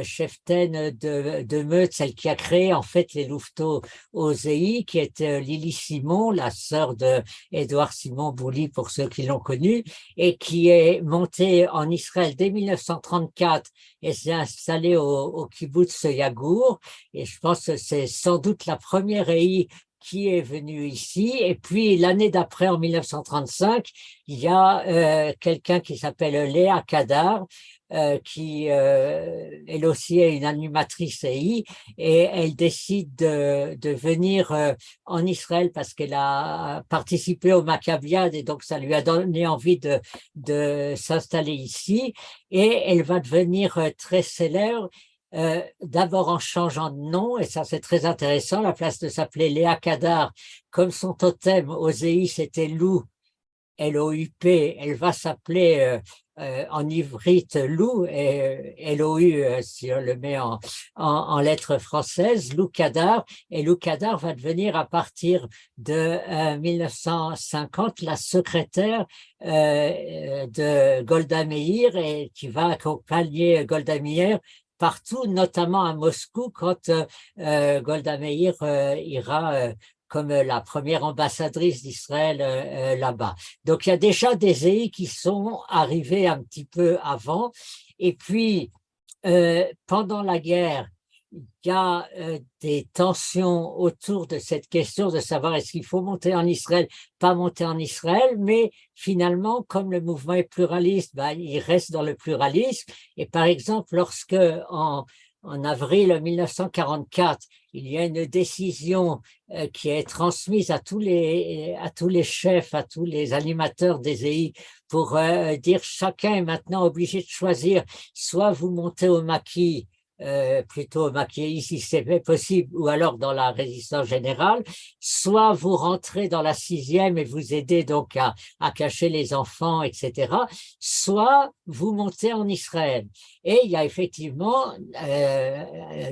cheftaine de Meute, celle qui a créé en fait les louveteaux aux EI, qui est Lily Simon, la sœur de Édouard Simon Bouli pour ceux qui l'ont connue, et qui est montée en Israël dès 1934 et s'est installée au kibbutz Yagour. Et je pense que c'est sans doute la première EI qui est venue ici. Et puis l'année d'après, en 1935, il y a quelqu'un qui s'appelle Léa Kadar, qui elle aussi est une animatrice EI, et elle décide de venir en Israël parce qu'elle a participé au Maccabiade et donc ça lui a donné envie de s'installer ici, et elle va devenir très célèbre. D'abord en changeant de nom, et ça c'est très intéressant, la place de s'appeler Léa Kadar, comme son totem aux EI c'était loup, L-O-U-P, elle va s'appeler en ivrite loup, L-O-U si on le met en lettres françaises, Lou Kadar, et Lou Kadar va devenir à partir de 1950 la secrétaire de Golda Meir et qui va accompagner Golda Meir partout, notamment à Moscou, quand Golda Meir ira comme la première ambassadrice d'Israël là-bas. Donc, il y a déjà des zéhi qui sont arrivés un petit peu avant. Et puis, pendant la guerre, il y a des tensions autour de cette question de savoir est-ce qu'il faut monter en Israël, pas monter en Israël, mais finalement, comme le mouvement est pluraliste, ben, il reste dans le pluralisme. Et par exemple, lorsque en avril 1944, il y a une décision qui est transmise à tous les chefs, à tous les animateurs des EI pour dire chacun est maintenant obligé de choisir, soit vous montez au maquis, plutôt au maquis si c'est possible, ou alors dans la résistance générale, soit vous rentrez dans la 6e et vous aidez donc à cacher les enfants, etc., soit vous montez en Israël. Et il y a effectivement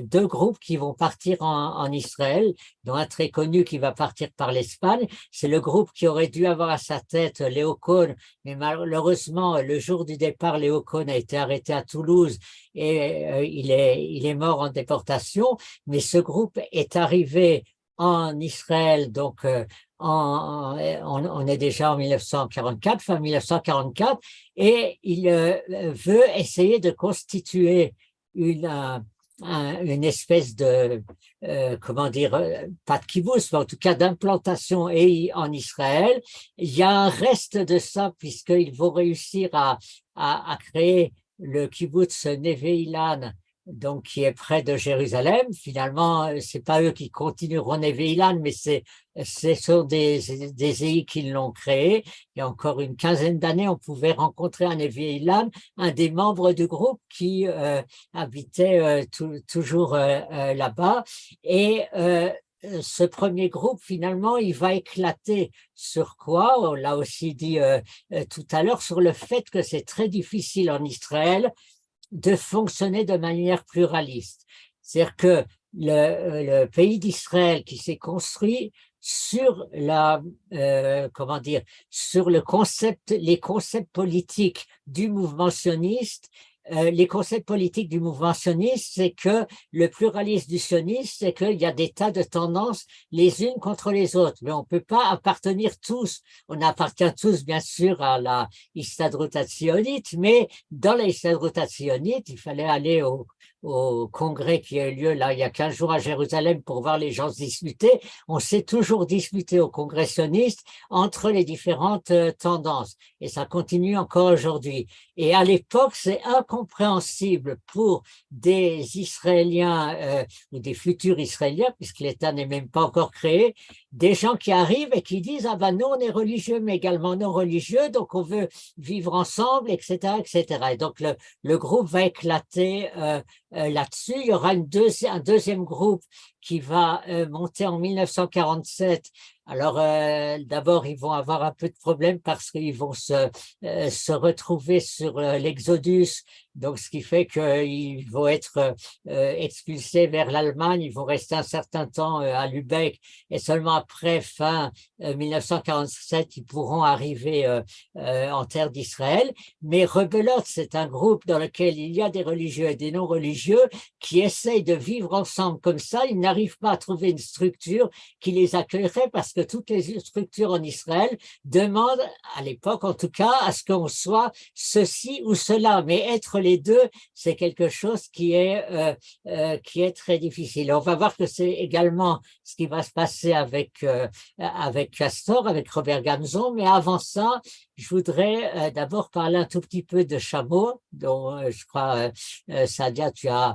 2 groupes qui vont partir en Israël, dont un très connu qui va partir par l'Espagne. C'est le groupe qui aurait dû avoir à sa tête Léo Kohn, mais malheureusement, le jour du départ, Léo Kohn a été arrêté à Toulouse et il est mort en déportation. Mais ce groupe est arrivé en Israël, donc on est déjà en 1944, fin 1944, et il veut essayer de constituer une espèce de, comment dire, pas de kibbutz, mais en tout cas d'implantation en Israël. Il y a un reste de ça, puisqu'ils vont réussir à créer le kibbutz Neve Ilan, donc qui est près de Jérusalem. Finalement, c'est pas eux qui continueront Neve Ilan, mais ce sont des EI qui l'ont créé. Il y a encore une quinzaine d'années, on pouvait rencontrer à Neve Ilan un des membres du groupe qui habitait toujours là-bas. Et ce premier groupe, finalement, il va éclater sur quoi? On l'a aussi dit tout à l'heure, sur le fait que c'est très difficile en Israël de fonctionner de manière pluraliste. C'est-à-dire que le pays d'Israël qui s'est construit sur comment dire, sur les concepts politiques du mouvement sioniste. Les concepts politiques du mouvement sioniste, c'est que le pluralisme du sionisme, c'est qu'il y a des tas de tendances les unes contre les autres, mais on ne peut pas appartenir tous. On appartient tous, bien sûr, à la Histadrut Hatzionite, mais dans la Histadrut Hatzionite, il fallait aller au congrès qui a eu lieu là il y a 15 jours à Jérusalem pour voir les gens se disputer. On s'est toujours disputé au congrès sioniste entre les différentes tendances, et ça continue encore aujourd'hui. Et à l'époque, c'est incompréhensible pour des Israéliens ou des futurs Israéliens, puisque l'État n'est même pas encore créé, des gens qui arrivent et qui disent « Ah ben nous, on est religieux, mais également non religieux, donc on veut vivre ensemble, etc. etc. » Et donc, le groupe va éclater là-dessus. Il y aura un deuxième groupe qui va monter en 1947. Alors, d'abord, ils vont avoir un peu de problème parce qu'ils vont se retrouver sur l'Exodus, donc ce qui fait qu'ils vont être expulsés vers l'Allemagne, ils vont rester un certain temps à Lübeck, et seulement après, fin 1947, ils pourront arriver en terre d'Israël. Mais Rebelote, c'est un groupe dans lequel il y a des religieux et des non-religieux qui essayent de vivre ensemble comme ça. Ils n'arrivent pas à trouver une structure qui les accueillerait parce que toutes les structures en Israël demandent, à l'époque en tout cas, à ce qu'on soit ceci ou cela. Mais être les deux, c'est quelque chose qui est très difficile. On va voir que c'est également ce qui va se passer avec Castor, avec Robert Gamzon. Mais avant ça, je voudrais d'abord parler un tout petit peu de Chameau, dont je crois, Sadia, tu as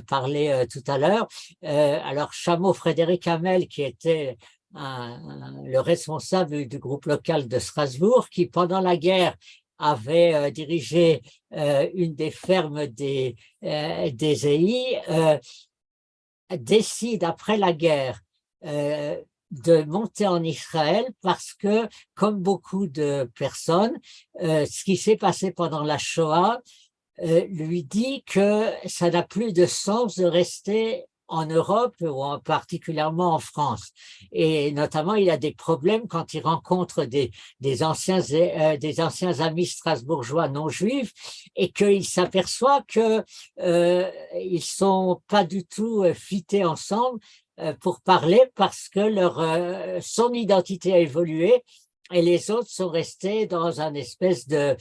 parlé tout à l'heure. Alors, Chameau, Frédéric Hamel, qui était le responsable du groupe local de Strasbourg, qui pendant la guerre avait dirigé une des fermes des EI, décide après la guerre de monter en Israël parce que, comme beaucoup de personnes, ce qui s'est passé pendant la Shoah lui dit que ça n'a plus de sens de rester en Europe ou particulièrement en France. Et notamment, il a des problèmes quand il rencontre des anciens amis strasbourgeois non juifs et qu'il s'aperçoit que ils sont pas du tout fités ensemble pour parler parce que son identité a évolué et les autres sont restés dans un espèce de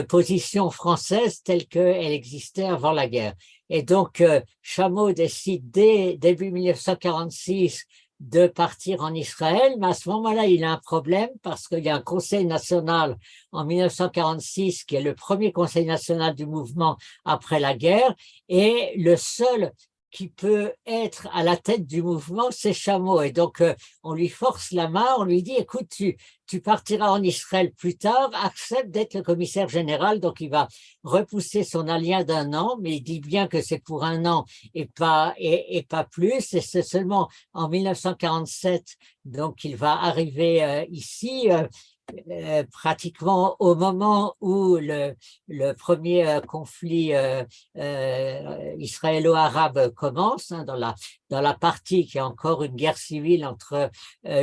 position française telle qu'elle existait avant la guerre. Et donc, Chameau décide dès début 1946 de partir en Israël, mais à ce moment-là, il a un problème parce qu'il y a un conseil national en 1946 qui est le premier conseil national du mouvement après la guerre, et le seul qui peut être à la tête du mouvement, c'est Chameau. Et donc, on lui force la main, on lui dit, écoute, tu partiras en Israël plus tard, accepte d'être le commissaire général. Donc, il va repousser son allié d'1 an, mais il dit bien que c'est pour 1 an et pas plus. Et c'est seulement en 1947, donc, il va arriver ici, pratiquement au moment où le premier conflit israélo-arabe commence, hein, dans la partie qui est encore une guerre civile entre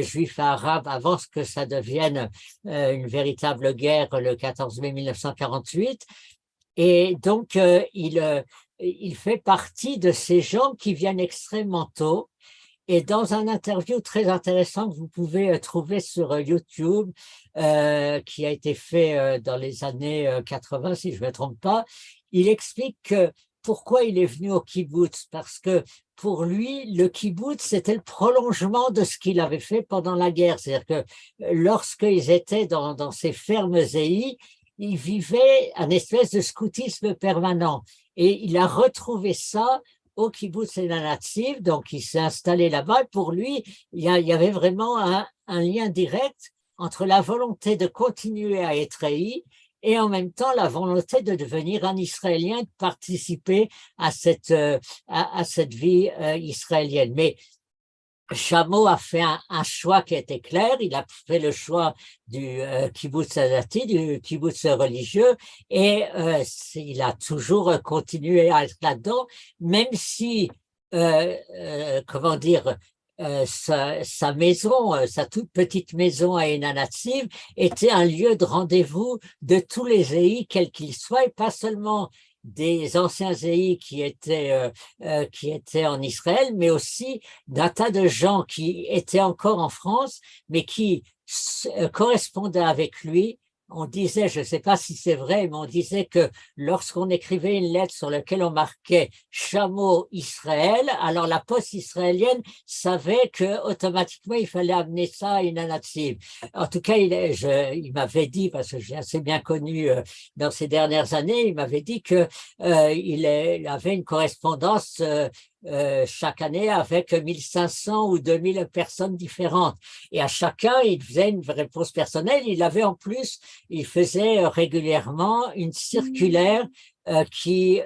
juifs et arabes avant que ça devienne une véritable guerre le 14 mai 1948. Et donc, il fait partie de ces gens qui viennent extrêmement tôt. Et dans un interview très intéressant que vous pouvez trouver sur YouTube, qui a été fait dans les années 80, si je ne me trompe pas, il explique pourquoi il est venu au kibbutz, parce que pour lui, le kibbutz, c'était le prolongement de ce qu'il avait fait pendant la guerre. C'est-à-dire que lorsqu'ils étaient dans ces fermes zéhi, ils vivaient un espèce de scoutisme permanent. Et il a retrouvé ça au kibbutz Natsiv, donc il s'est installé là-bas. Pour lui, il y avait vraiment un lien direct entre la volonté de continuer à être haï et en même temps la volonté de devenir un Israélien, de participer à cette vie israélienne. Mais Chameau a fait un choix qui était clair, il a fait le choix du kibbutz dati, du kibbutz religieux, et il a toujours continué à être là-dedans, même si, comment dire, sa maison, sa toute petite maison à Ein Natsiv était un lieu de rendez-vous de tous les zéhi, quels qu'ils soient, et pas seulement des anciens zéhi qui étaient en Israël, mais aussi d'un tas de gens qui étaient encore en France, mais qui correspondaient avec lui. On disait, je ne sais pas si c'est vrai, mais on disait que lorsqu'on écrivait une lettre sur laquelle on marquait Chameau Israël, alors la poste israélienne savait que automatiquement il fallait amener ça à une Natsiv. En tout cas, il m'avait dit, parce que j'ai assez bien connu dans ces dernières années, il m'avait dit que il avait une correspondance chaque année avec 1500 ou 2000 personnes différentes. Et à chacun, il faisait une réponse personnelle. Il faisait régulièrement une circulaire qui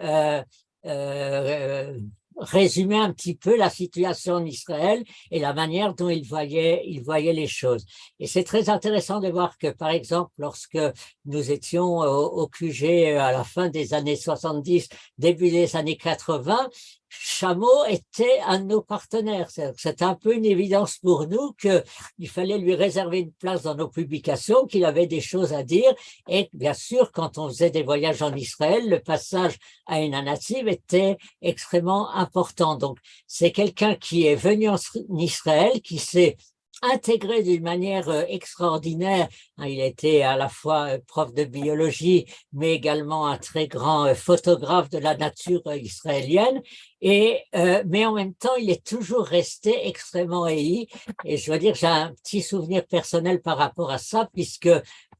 résumait un petit peu la situation en Israël et la manière dont il voyait les choses. Et c'est très intéressant de voir que, par exemple, lorsque nous étions au QG à la fin des années 70, début des années 80, Chameau était un de nos partenaires. C'était un peu une évidence pour nous qu'il fallait lui réserver une place dans nos publications, qu'il avait des choses à dire. Et bien sûr, quand on faisait des voyages en Israël, le passage à Ein Natsiv était extrêmement important. Donc, c'est quelqu'un qui est venu en Israël, qui s'est intégré d'une manière extraordinaire. Il était à la fois prof de biologie, mais également un très grand photographe de la nature israélienne. Mais en même temps, il est toujours resté extrêmement haï. Et je veux dire, j'ai un petit souvenir personnel par rapport à ça, puisque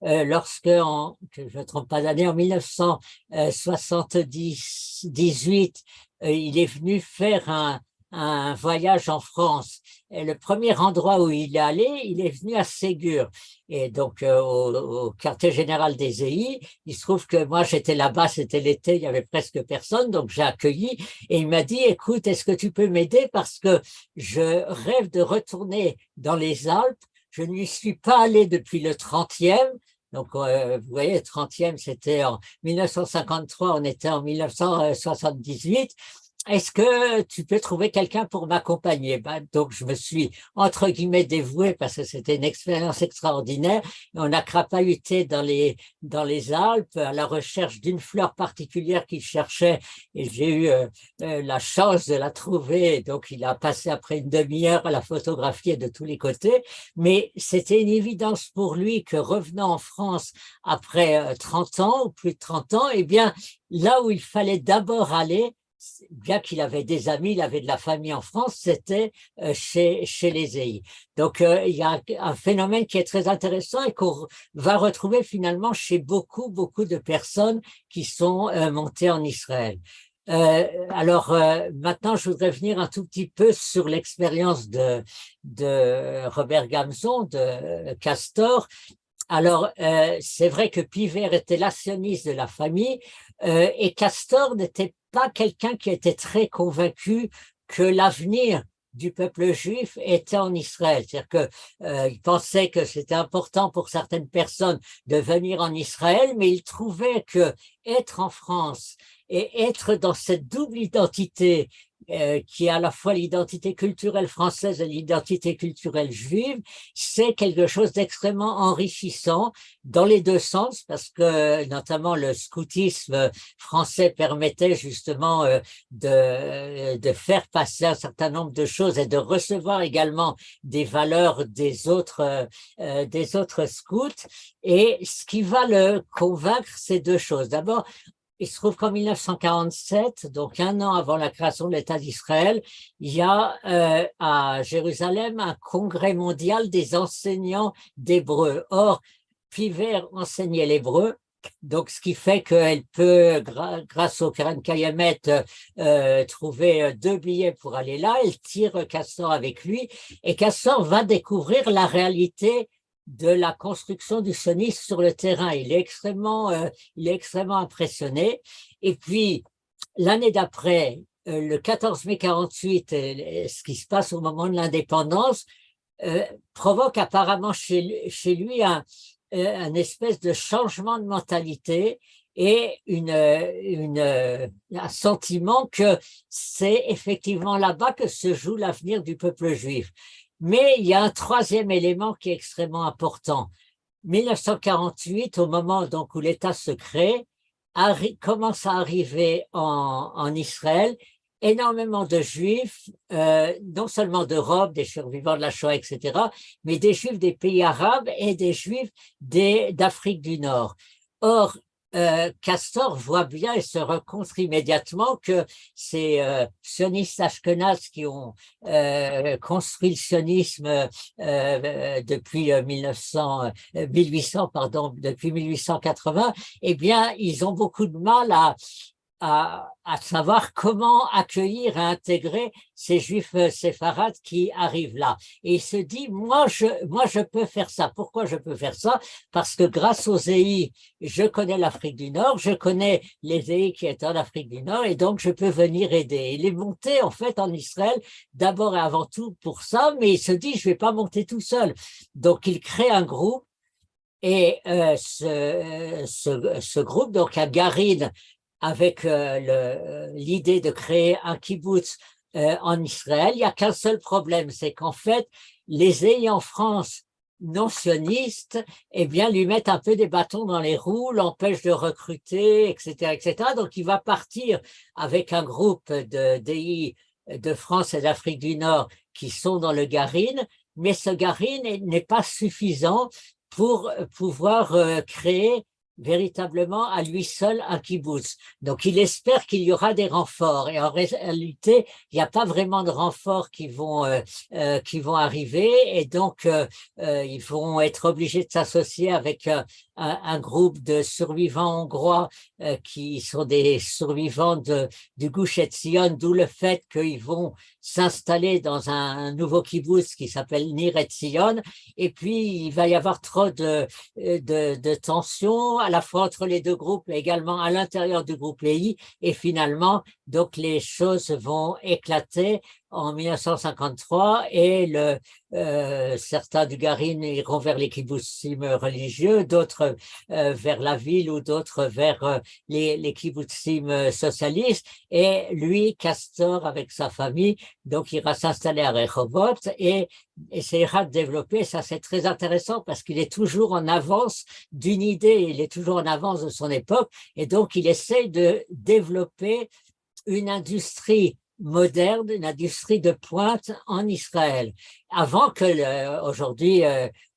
lorsque, que je ne me trompe pas d'année, en 1978, il est venu faire un voyage en France. Et le premier endroit où il est allé, il est venu à Ségur. Et donc, au quartier général des EI, il se trouve que moi, j'étais là-bas, c'était l'été, il y avait presque personne, donc j'ai accueilli et il m'a dit, écoute, est-ce que tu peux m'aider parce que je rêve de retourner dans les Alpes. Je n'y suis pas allé depuis le 30e. Donc, vous voyez, le 30e, c'était en 1953, on était en 1978. Est-ce que tu peux trouver quelqu'un pour m'accompagner? Donc, je me suis, entre guillemets, dévoué parce que c'était une expérience extraordinaire. On a crapahuté dans les Alpes à la recherche d'une fleur particulière qu'il cherchait et j'ai eu la chance de la trouver. Donc, il a passé après une demi-heure à la photographier de tous les côtés. Mais c'était une évidence pour lui que revenant en France après 30 ans ou plus de 30 ans, eh bien, là où il fallait d'abord aller, bien qu'il avait des amis, il avait de la famille en France, c'était chez les EI. Donc, il y a un phénomène qui est très intéressant et qu'on va retrouver finalement chez beaucoup de personnes qui sont montées en Israël. Alors, maintenant, je voudrais venir un tout petit peu sur l'expérience de Robert Gamson, de Castor. Alors, c'est vrai que Pivert était l'actionniste de la famille et Castor n'était pas quelqu'un qui était très convaincu que l'avenir du peuple juif était en Israël. C'est-à-dire que il pensait que c'était important pour certaines personnes de venir en Israël, mais il trouvait que être en France et être dans cette double identité qui est à la fois l'identité culturelle française et l'identité culturelle juive, c'est quelque chose d'extrêmement enrichissant dans les deux sens, parce que notamment le scoutisme français permettait justement de faire passer un certain nombre de choses et de recevoir également des valeurs des autres scouts. Et ce qui va le convaincre, c'est deux choses. D'abord, il se trouve qu'en 1947, donc un an avant la création de l'État d'Israël, il y a à Jérusalem un congrès mondial des enseignants d'hébreu. Or, Pivert enseignait l'hébreu, donc ce qui fait qu'elle peut, grâce au Keren Kayemet, trouver 2 billets pour aller là. Elle tire Castor avec lui et Castor va découvrir la réalité de la construction du sionisme sur le terrain. Il est extrêmement impressionné. Et puis, l'année d'après, le 14 mai 48, ce qui se passe au moment de l'indépendance, provoque apparemment chez lui un espèce de changement de mentalité et un sentiment que c'est effectivement là-bas que se joue l'avenir du peuple juif. Mais il y a un troisième élément qui est extrêmement important. 1948, au moment donc où l'État se crée, commence à arriver en Israël énormément de Juifs, non seulement d'Europe, des survivants de la Shoah, etc., mais des Juifs des pays arabes et des Juifs d'Afrique du Nord. Or, Castor voit bien et se rend compte immédiatement que ces sionistes ashkénazes qui ont construit le sionisme depuis 1880, eh bien, ils ont beaucoup de mal à savoir comment accueillir et intégrer ces juifs séfarades qui arrivent là. Et il se dit, moi, je peux faire ça. Pourquoi je peux faire ça? Parce que grâce aux EI, je connais l'Afrique du Nord, je connais les EI qui étaient en Afrique du Nord, et donc je peux venir aider. Il est monté, en fait, en Israël, d'abord et avant tout pour ça, mais il se dit, je vais pas monter tout seul. Donc, il crée un groupe, et ce groupe, donc à Garine, avec l'idée de créer un kibbutz en Israël, il n'y a qu'un seul problème, c'est qu'en fait, les ayants en France non sionistes, eh bien, lui mettent un peu des bâtons dans les roues, l'empêchent de recruter, etc., etc. Donc, il va partir avec un groupe d'EI de France et d'Afrique du Nord qui sont dans le Garine, mais ce Garine n'est pas suffisant pour pouvoir créer véritablement à lui seul un kibbutz. Donc, il espère qu'il y aura des renforts. Et en réalité, il n'y a pas vraiment de renforts qui vont arriver. Et donc, ils vont être obligés de s'associer avec un groupe de survivants hongrois qui sont des survivants du Gush Etzion, d'où le fait qu'ils vont s'installer dans un nouveau kibbutz qui s'appelle Nir Etzion. Et puis, il va y avoir trop de tensions, à la fois entre les deux groupes, mais également à l'intérieur du groupe EI. Et finalement, donc, les choses vont éclater en 1953 et certains du Garin iront vers les kibbutzim religieux, d'autres vers la ville ou d'autres vers les kibbutzim socialistes. Et lui, Castor, avec sa famille, donc ira s'installer à Rehovot et essaiera de développer. Ça, c'est très intéressant parce qu'il est toujours en avance d'une idée, il est toujours en avance de son époque. Et donc, il essaie de développer une industrie moderne, une industrie de pointe en Israël. Avant que aujourd'hui,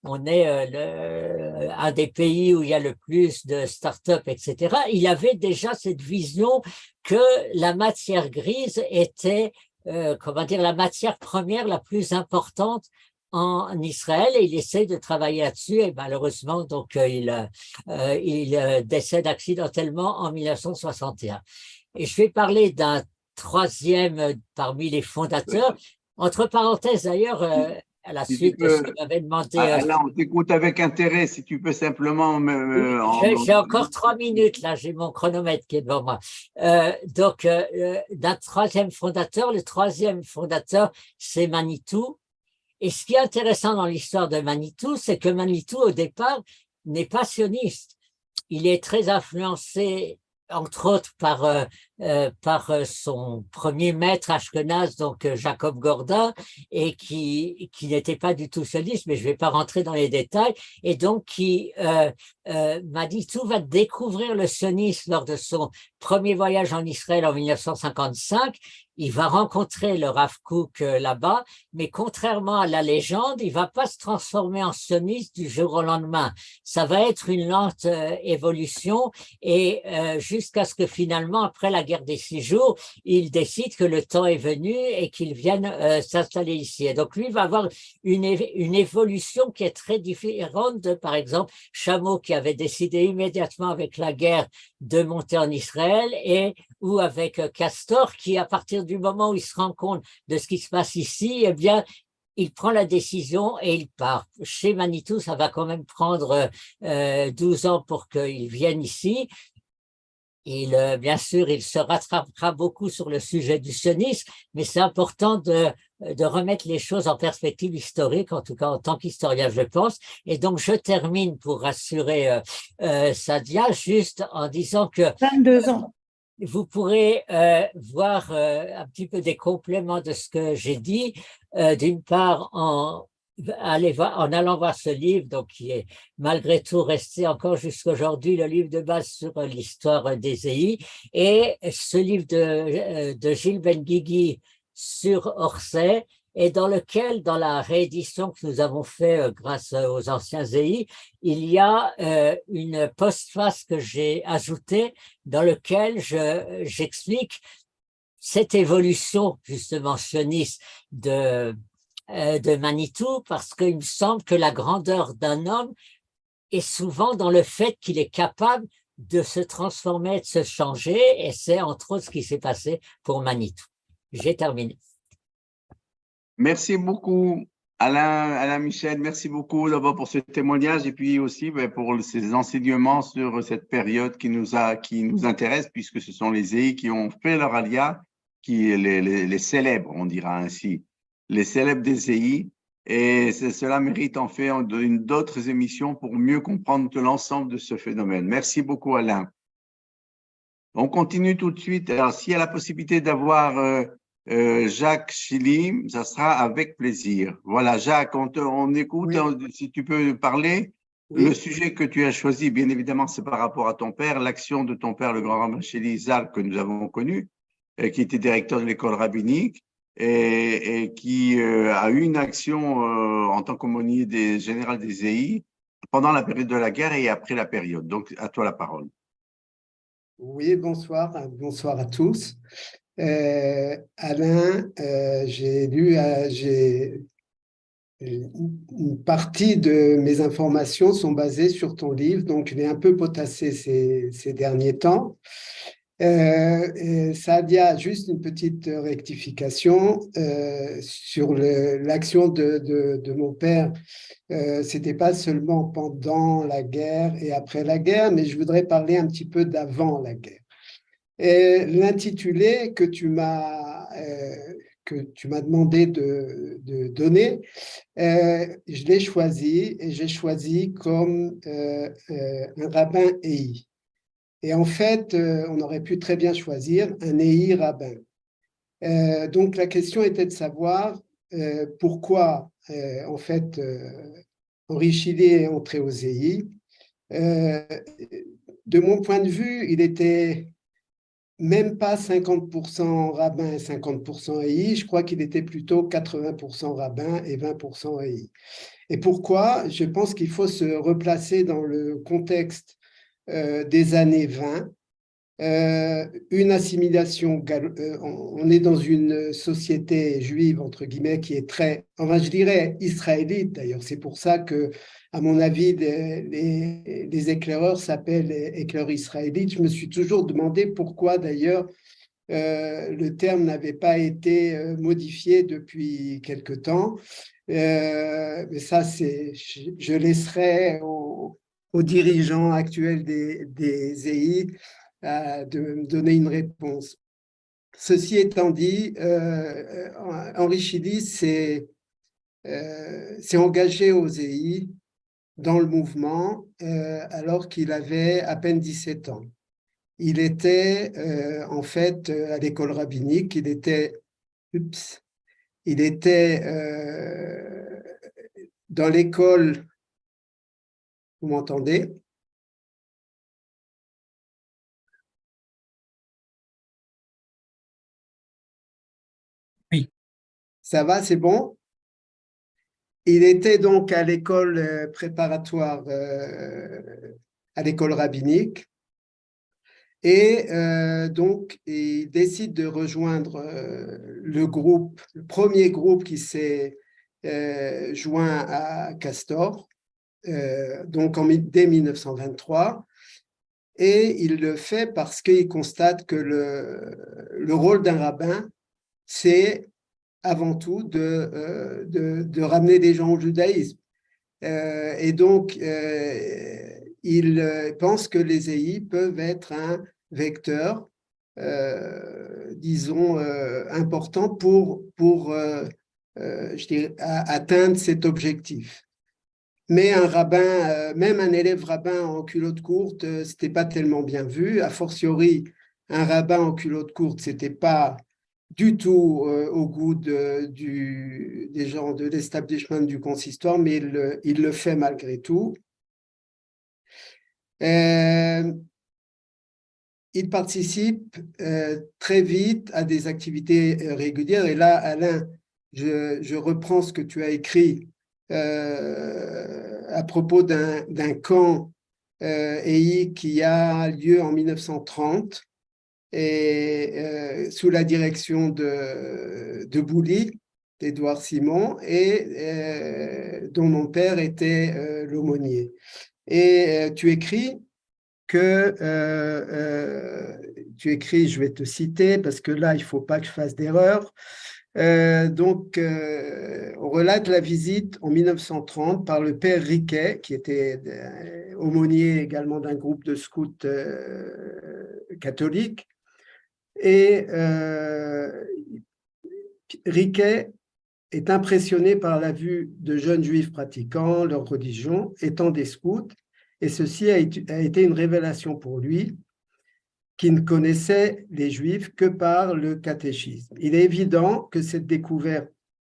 on est un des pays où il y a le plus de start-up, etc., il avait déjà cette vision que la matière grise était, la matière première la plus importante en Israël, et il essaie de travailler là-dessus, et malheureusement, donc, il décède accidentellement en 1961. Et je vais parler d'un troisième parmi les fondateurs. Entre parenthèses, d'ailleurs, à la suite de ce que m'avait demandé. Alain, on t'écoute avec intérêt, si tu peux simplement j'ai encore 3 minutes, là, j'ai mon chronomètre qui est devant moi. D'un troisième fondateur, le troisième fondateur, c'est Manitou. Et ce qui est intéressant dans l'histoire de Manitou, c'est que Manitou, au départ, n'est pas sioniste. Il est très influencé, entre autres, par son premier maître ashkenaz, donc Jacob Gordin, et qui n'était pas du tout sioniste, mais je ne vais pas rentrer dans les détails, et donc Manitou va découvrir le sionisme lors de son premier voyage en Israël en 1955. Il va rencontrer le Rav Kook là-bas, mais contrairement à la légende, il ne va pas se transformer en sioniste du jour au lendemain. Ça va être une lente évolution, et jusqu'à ce que finalement, après la guerre des 6 jours, il décide que le temps est venu et qu'il vienne s'installer ici. Et donc, lui va avoir une évolution qui est très différente de, par exemple, Chameau, qui avait décidé immédiatement avec la guerre de monter en Israël, ou avec Castor, qui, à partir du moment où il se rend compte de ce qui se passe ici, eh bien, il prend la décision et il part. Chez Manitou, ça va quand même prendre 12 ans pour qu'il vienne ici. Bien sûr, il se rattrapera beaucoup sur le sujet du sionisme, mais c'est important de remettre les choses en perspective historique, en tout cas en tant qu'historien, je pense. Et donc, je termine pour rassurer Sadia, juste en disant que 22 ans. Vous pourrez voir un petit peu des compléments de ce que j'ai dit. D'une part, en allant voir ce livre, donc qui est malgré tout resté encore jusqu'à aujourd'hui le livre de base sur l'histoire d'Ésaïe, et ce livre de Gilles Benguigui sur Orsay, et dans lequel, dans la réédition que nous avons fait grâce aux anciens EI, il y a une postface que j'ai ajoutée dans lequel j'explique cette évolution justement sioniste de Manitou, parce qu'il me semble que la grandeur d'un homme est souvent dans le fait qu'il est capable de se transformer, de se changer, et c'est entre autres ce qui s'est passé pour Manitou. J'ai terminé. Merci beaucoup, Alain Michel. Merci beaucoup d'abord pour ce témoignage et puis aussi pour ces enseignements sur cette période qui nous intéresse, puisque ce sont les EI qui ont fait leur alia, les célèbres, on dira ainsi, les célèbres des EI. Et cela mérite en fait d'autres émissions pour mieux comprendre l'ensemble de ce phénomène. Merci beaucoup, Alain. On continue tout de suite. Alors, s'il y a la possibilité d'avoir Jacques Chili, ça sera avec plaisir. Voilà, Jacques, on écoute, oui. Si tu peux parler. Oui. Le sujet que tu as choisi, bien évidemment, c'est par rapport à ton père, l'action de ton père, le grand rabbin Sheli Zal, que nous avons connu, qui était directeur de l'école rabbinique et qui a eu une action en tant qu'aumônier général des EI pendant la période de la guerre et après la période. Donc, à toi la parole. Oui, bonsoir à tous. Alain, une partie de mes informations sont basées sur ton livre, donc je l'ai un peu potassé ces derniers temps. Sadia, juste une petite rectification sur l'action de mon père. C'était pas seulement pendant la guerre et après la guerre, mais je voudrais parler un petit peu d'avant la guerre. L'intitulé que tu m'as demandé de donner, je l'ai choisi et j'ai choisi comme un rabbin Ei. Et en fait, on aurait pu très bien choisir un Ei rabbin. Donc la question était de savoir pourquoi en fait Henri Chillet est entré aux Ei. De mon point de vue, il était même pas 50% rabbin et 50% EI, je crois qu'il était plutôt 80% rabbin et 20% EI. Et pourquoi? Je pense qu'il faut se replacer dans le contexte des années 20. Une assimilation, on est dans une société juive, entre guillemets, qui est très, enfin je dirais israélite d'ailleurs, c'est pour ça que, à mon avis, les éclaireurs s'appellent éclaireurs israélites. Je me suis toujours demandé pourquoi d'ailleurs le terme n'avait pas été modifié depuis quelque temps, mais ça je laisserai aux dirigeants actuels des EI de me donner une réponse. Ceci étant dit, Henri Chillet s'est engagé aux EI dans le mouvement alors qu'il avait à peine 17 ans. Il était en fait à l'école rabbinique, il était dans l'école, vous m'entendez? Oui. Ça va, c'est bon? Il était donc à l'école préparatoire, à l'école rabbinique, et donc il décide de rejoindre le premier groupe qui s'est joint à Castor, donc dès 1923. Et il le fait parce qu'il constate que le rôle d'un rabbin, c'est avant tout de ramener des gens au judaïsme. Et donc, il pense que les EI peuvent être un vecteur, disons, important pour je dirais, atteindre cet objectif. Mais un rabbin, même un élève rabbin en culotte courte, c'était pas tellement bien vu. A fortiori, un rabbin en culotte courte, c'était pas du tout au goût des gens de l'establishment du consistoire, mais il le fait malgré tout. Il participe très vite à des activités régulières. Et là, Alain, je reprends ce que tu as écrit à propos d'un camp EI qui a lieu en 1930 et sous la direction de Bouly, d'Édouard Simon, et dont mon père était l'aumônier. Et tu écris, je vais te citer parce que là, il ne faut pas que je fasse d'erreur. Donc, on relate la visite en 1930 par le père Riquet, qui était aumônier également d'un groupe de scouts catholiques. Et Riquet est impressionné par la vue de jeunes juifs pratiquant leur religion, étant des scouts, et ceci a été une révélation pour lui, qui ne connaissait les juifs que par le catéchisme. Il est évident que cette découverte,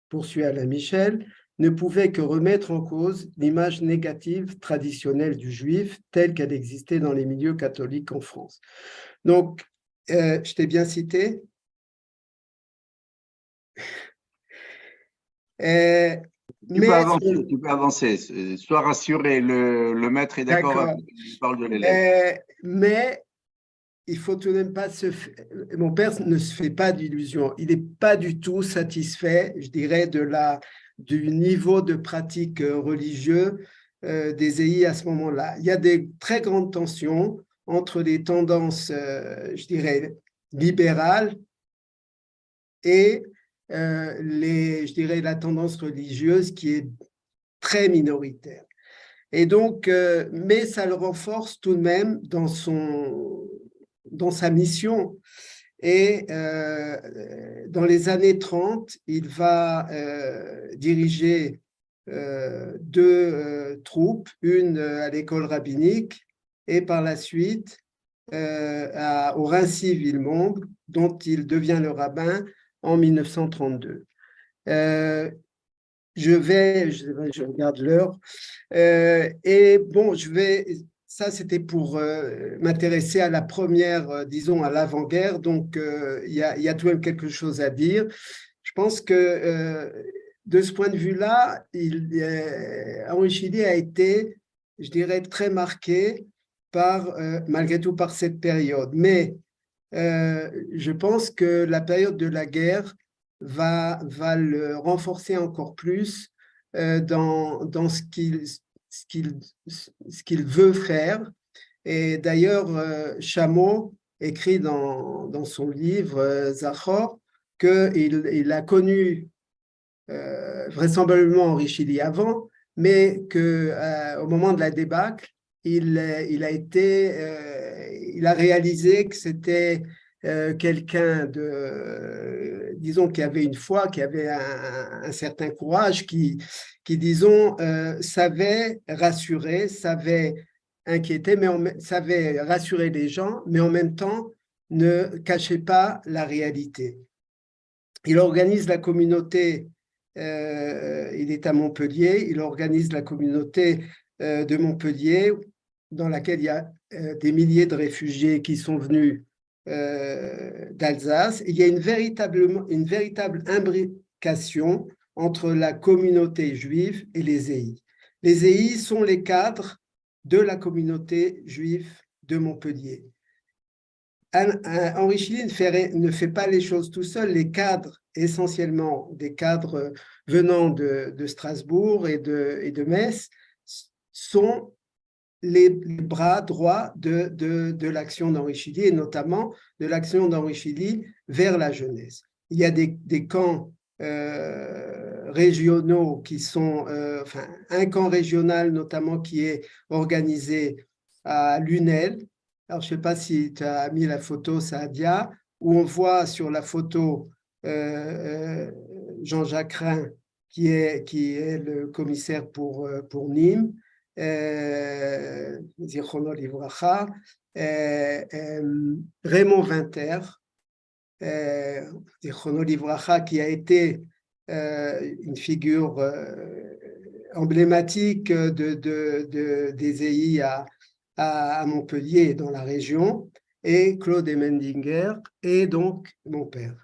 poursuit Alain Michel, ne pouvait que remettre en cause l'image négative traditionnelle du juif telle qu'elle existait dans les milieux catholiques en France. Donc, je t'ai bien cité. Tu peux avancer. Sois rassuré, le maître est d'accord avec tu parles de l'élève. Mais il faut tout de même pas mon père ne se fait pas d'illusions. Il n'est pas du tout satisfait, je dirais, du niveau de pratique religieux des EI à ce moment-là. Il y a des très grandes tensions entre les tendances, je dirais, libérales et je dirais, la tendance religieuse qui est très minoritaire. Et donc, mais ça le renforce tout de même dans sa mission. Et dans les années 30, il va diriger deux troupes, une à l'école rabbinique et par la suite au Raincy-Villemomble, dont il devient le rabbin en 1932. Je regarde l'heure, et bon, ça c'était pour m'intéresser à la première, disons, à l'avant-guerre, donc il y a tout de même quelque chose à dire. Je pense que de ce point de vue-là, Henri Chili a été, je dirais, très marqué malgré tout par cette période. Mais je pense que la période de la guerre va le renforcer encore plus dans ce qu'il veut faire. Et d'ailleurs, Chameau écrit dans son livre Zachor qu'il a connu vraisemblablement Henri Chili avant, mais qu'au moment de la débâcle, il a réalisé que c'était quelqu'un disons, qui avait une foi, qui avait un certain courage, qui disons, savait rassurer, savait inquiéter, savait rassurer les gens, mais en même temps ne cachait pas la réalité. Il organise la communauté, il est à Montpellier, il organise la communauté de Montpellier, dans laquelle il y a des milliers de réfugiés qui sont venus d'Alsace. Il y a une véritable imbrication entre la communauté juive et les EI. Les EI sont les cadres de la communauté juive de Montpellier. Henri Chili ne fait pas les choses tout seul. Les cadres, essentiellement des cadres venant de Strasbourg et de Metz, sont les bras droits de l'action d'Henri Chili, et notamment de l'action d'Henri Chili vers la jeunesse. Il y a des camps régionaux qui sont, un camp régional notamment qui est organisé à Lunel. Alors, je ne sais pas si tu as mis la photo, Saadia, où on voit sur la photo Jean-Jacques Rhin, qui est le commissaire pour Nîmes, Zichrono Livracha, Raymond Winter, Zichrono Livracha, qui a été une figure emblématique des EI à Montpellier, dans la région, et Claude Emendinger, et donc mon père.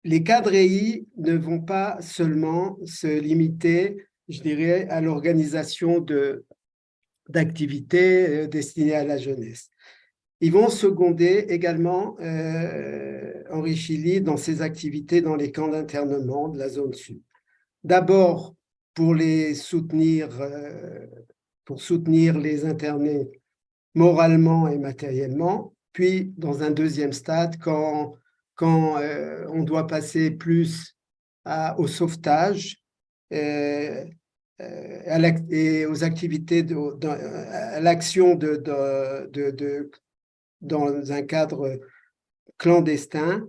Les cadres EI ne vont pas seulement se limiter, je dirais, à l'organisation d'activités destinées à la jeunesse. Ils vont seconder également Henri Chili dans ses activités dans les camps d'internement de la zone sud. D'abord, pour soutenir les internés moralement et matériellement, puis dans un deuxième stade, quand on doit passer plus au sauvetage et aux activités, à l'action dans un cadre clandestin,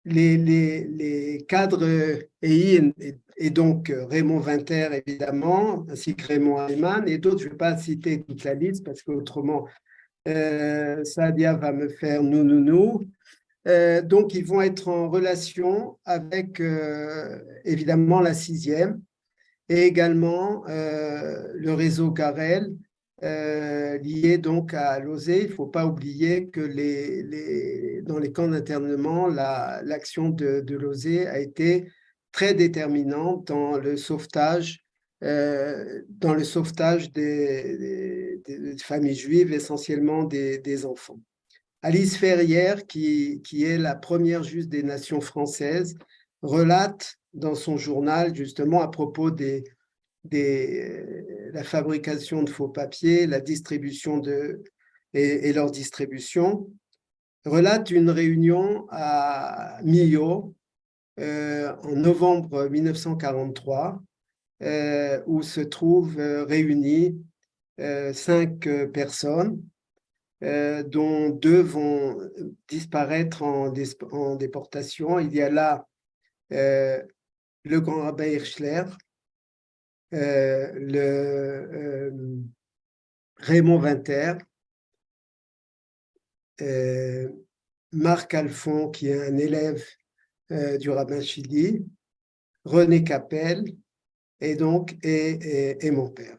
les cadres EI, et donc Raymond Winter évidemment, ainsi que Raymond Ayman et d'autres, je ne vais pas citer toute la liste parce qu'autrement Saadia va me faire nous. Donc ils vont être en relation avec évidemment la 6e et également le réseau Garel, liées donc à l'OSE. Il ne faut pas oublier que dans les camps d'internement, l'action de l'OSE a été très déterminante dans le sauvetage des familles juives, essentiellement des enfants. Alice Ferrière, qui est la première juge des Nations françaises, relate dans son journal, justement, à propos la fabrication de faux papiers, la distribution et leur distribution, relate une réunion à Millau en novembre 1943, où se trouvent réunies 5 personnes, dont 2 vont disparaître en déportation. Il y a là le grand rabbin Hirschler, Raymond Winter, Marc Alphon, qui est un élève du rabbin Chili, René Capel, et mon père.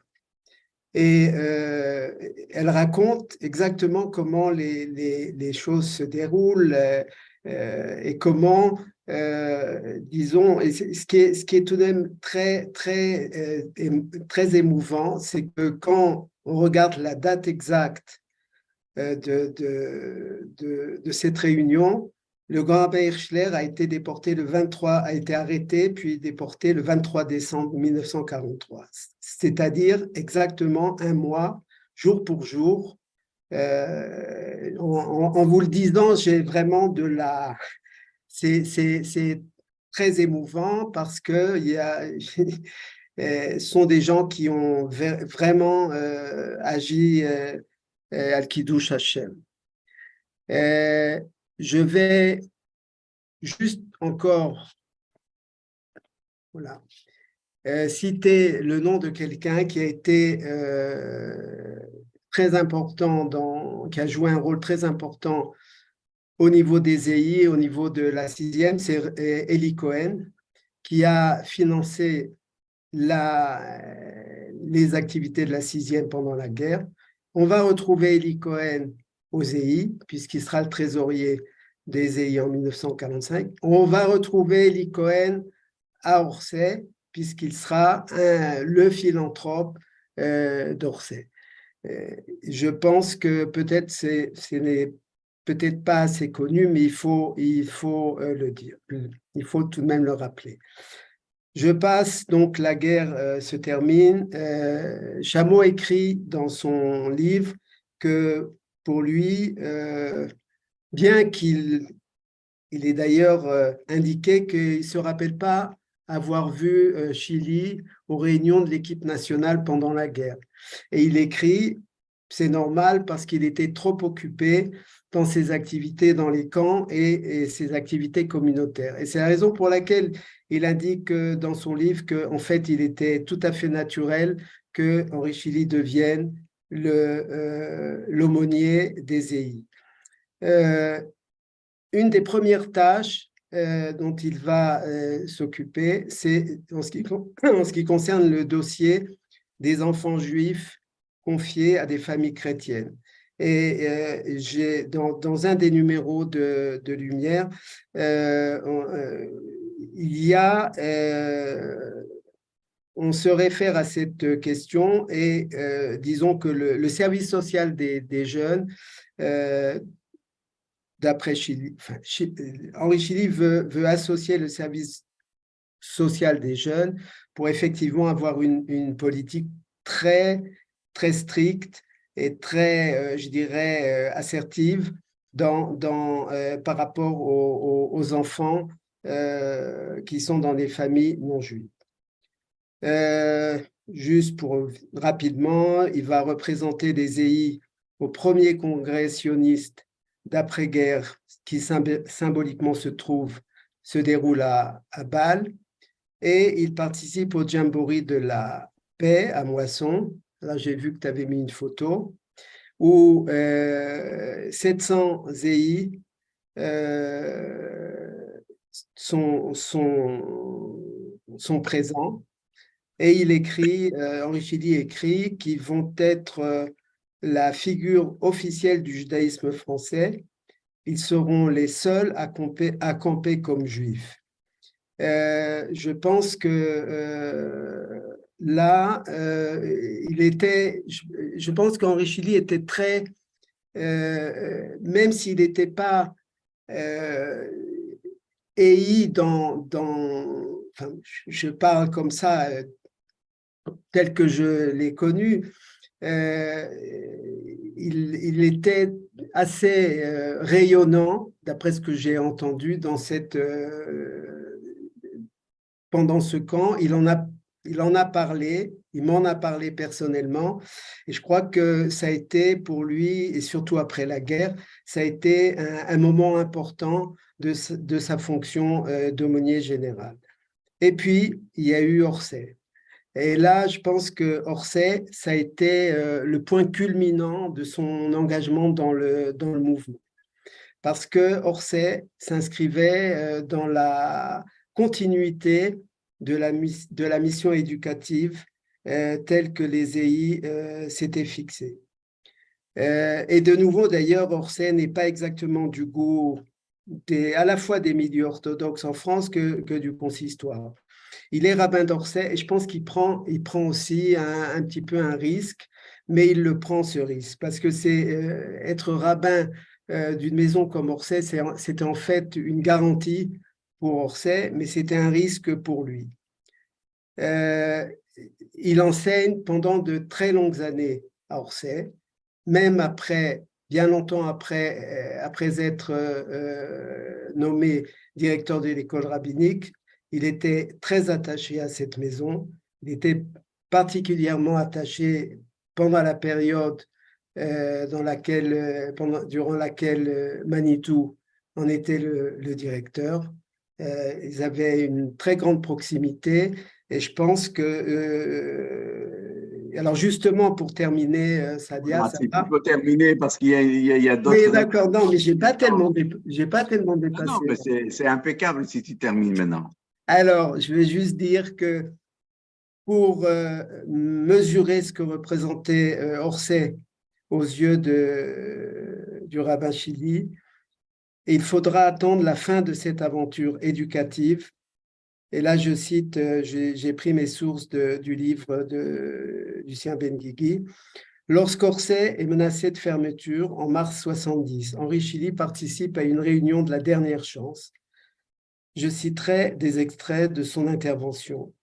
Et elle raconte exactement comment les choses se déroulent et comment, disons, et ce qui est tout de même très émouvant, c'est que quand on regarde la date exacte de cette réunion, le grand rabbin Hirschler a été arrêté puis déporté le 23 décembre 1943, c'est-à-dire exactement un mois, jour pour jour. En vous le disant, j'ai vraiment c'est très émouvant parce que ce sont des gens qui ont vraiment agi Al-Kiddush Hashem. Je vais juste encore citer le nom de quelqu'un qui a été très important, qui a joué un rôle très important au niveau des EI, au niveau de la 6e, c'est Eli Cohen, qui a financé les activités de la 6e pendant la guerre. On va retrouver Eli Cohen aux EI, puisqu'il sera le trésorier des EI en 1945. On va retrouver Eli Cohen à Orsay, puisqu'il sera le philanthrope d'Orsay. Je pense que peut-être ce n'est peut-être pas assez connu, mais il faut le dire. Il faut tout de même le rappeler. Je passe, donc la guerre se termine. Chameau écrit dans son livre que pour lui, bien qu'il ait d'ailleurs indiqué qu'il ne se rappelle pas avoir vu Chili aux réunions de l'équipe nationale pendant la guerre. Et il écrit, c'est normal parce qu'il était trop occupé dans ses activités dans les camps et ses activités communautaires. Et c'est la raison pour laquelle il indique dans son livre qu'en fait, il était tout à fait naturel que Henri Chili devienne l'aumônier des EI. Une des premières tâches dont il va s'occuper, c'est en ce qui concerne le dossier des enfants juifs confiés à des familles chrétiennes. Et dans un des numéros de Lumière, on se réfère à cette question et disons que le service social des jeunes, d'après Chili, Henri Chili veut associer le service social des jeunes pour effectivement avoir une politique très, très stricte et très, je dirais, assertive par rapport aux enfants qui sont dans des familles non juives. Juste rapidement, il va représenter des EI au premier congrès sioniste d'après-guerre qui symboliquement se déroule à Bâle, et il participe au Jamboree de la paix à Moisson. Là, j'ai vu que tu avais mis une photo où 700 EI sont présents. Et il écrit, Henri Chili écrit qu'ils vont être la figure officielle du judaïsme français. Ils seront les seuls à camper comme juifs. Je pense que là, je pense qu'Henri Chili était très, même s'il n'était pas enfin, je parle comme ça, tel que je l'ai connu, il était assez rayonnant, d'après ce que j'ai entendu pendant ce camp. Il en a parlé, il m'en a parlé personnellement, et je crois que ça a été pour lui, et surtout après la guerre, ça a été un moment important de sa fonction d'aumônier général. Et puis, il y a eu Orsay. Et là, je pense que Orsay, ça a été le point culminant de son engagement dans le mouvement. Parce que Orsay s'inscrivait dans la continuité de la mission éducative telle que les EI s'étaient fixées. Et de nouveau, d'ailleurs, Orsay n'est pas exactement du goût à la fois des milieux orthodoxes en France que du consistoire. Il est rabbin d'Orsay et je pense qu'il prend aussi un petit peu un risque, mais il le prend ce risque parce que être rabbin d'une maison comme Orsay, c'était en fait une garantie pour Orsay, mais c'était un risque pour lui. Il enseigne pendant de très longues années à Orsay, même bien longtemps après être nommé directeur de l'école rabbinique. Il était très attaché à cette maison. Il était particulièrement attaché pendant la période durant laquelle Manitou en était le directeur. Ils avaient une très grande proximité et je pense que... alors justement, pour terminer, Sadia, si tu peux terminer parce qu'il y a d'autres... Oui, d'accord, non, mais je n'ai pas tellement dépassé. Non, mais c'est impeccable si tu termines maintenant. Alors, je vais juste dire que pour mesurer ce que représentait Orsay aux yeux du rabbin Chili, il faudra attendre la fin de cette aventure éducative. Et là, je cite, j'ai pris mes sources du livre de Lucien Benguigui. Lorsqu'Orsay est menacé de fermeture en mars 70, Henri Chili participe à une réunion de la dernière chance. Je citerai des extraits de son intervention.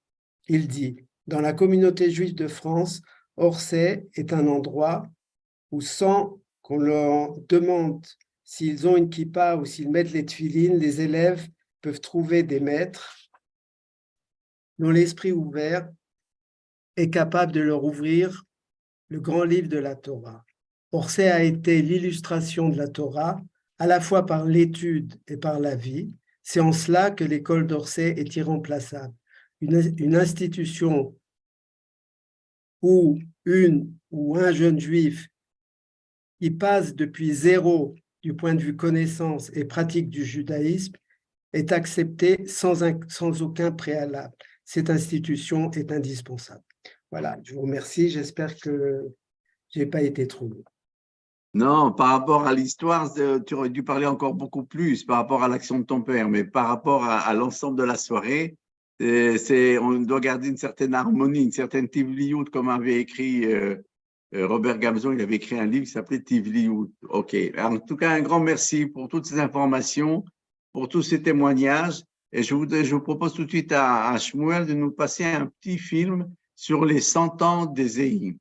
Il dit « Dans la communauté juive de France, Orsay est un endroit où, sans qu'on leur demande s'ils ont une kippa ou s'ils mettent les tefilines, les élèves peuvent trouver des maîtres dont l'esprit ouvert est capable de leur ouvrir le grand livre de la Torah. Orsay a été l'illustration de la Torah, à la fois par l'étude et par la vie. C'est en cela que l'école d'Orsay est irremplaçable. Une institution où un jeune juif qui passe depuis zéro du point de vue connaissance et pratique du judaïsme est accepté sans aucun préalable. Cette institution est indispensable. Voilà, je vous remercie. J'espère que je n'ai pas été trop long. Non, par rapport à l'histoire, tu aurais dû parler encore beaucoup plus par rapport à l'action de ton père, mais par rapport à l'ensemble de la soirée, on doit garder une certaine harmonie, une certaine tivliout, comme avait écrit Robert Gamzon. Il avait écrit un livre qui s'appelait Tivliout. OK. En tout cas, un grand merci pour toutes ces informations, pour tous ces témoignages. Et je vous propose tout de suite à Shmuel de nous passer un petit film sur les 100 ans des EI.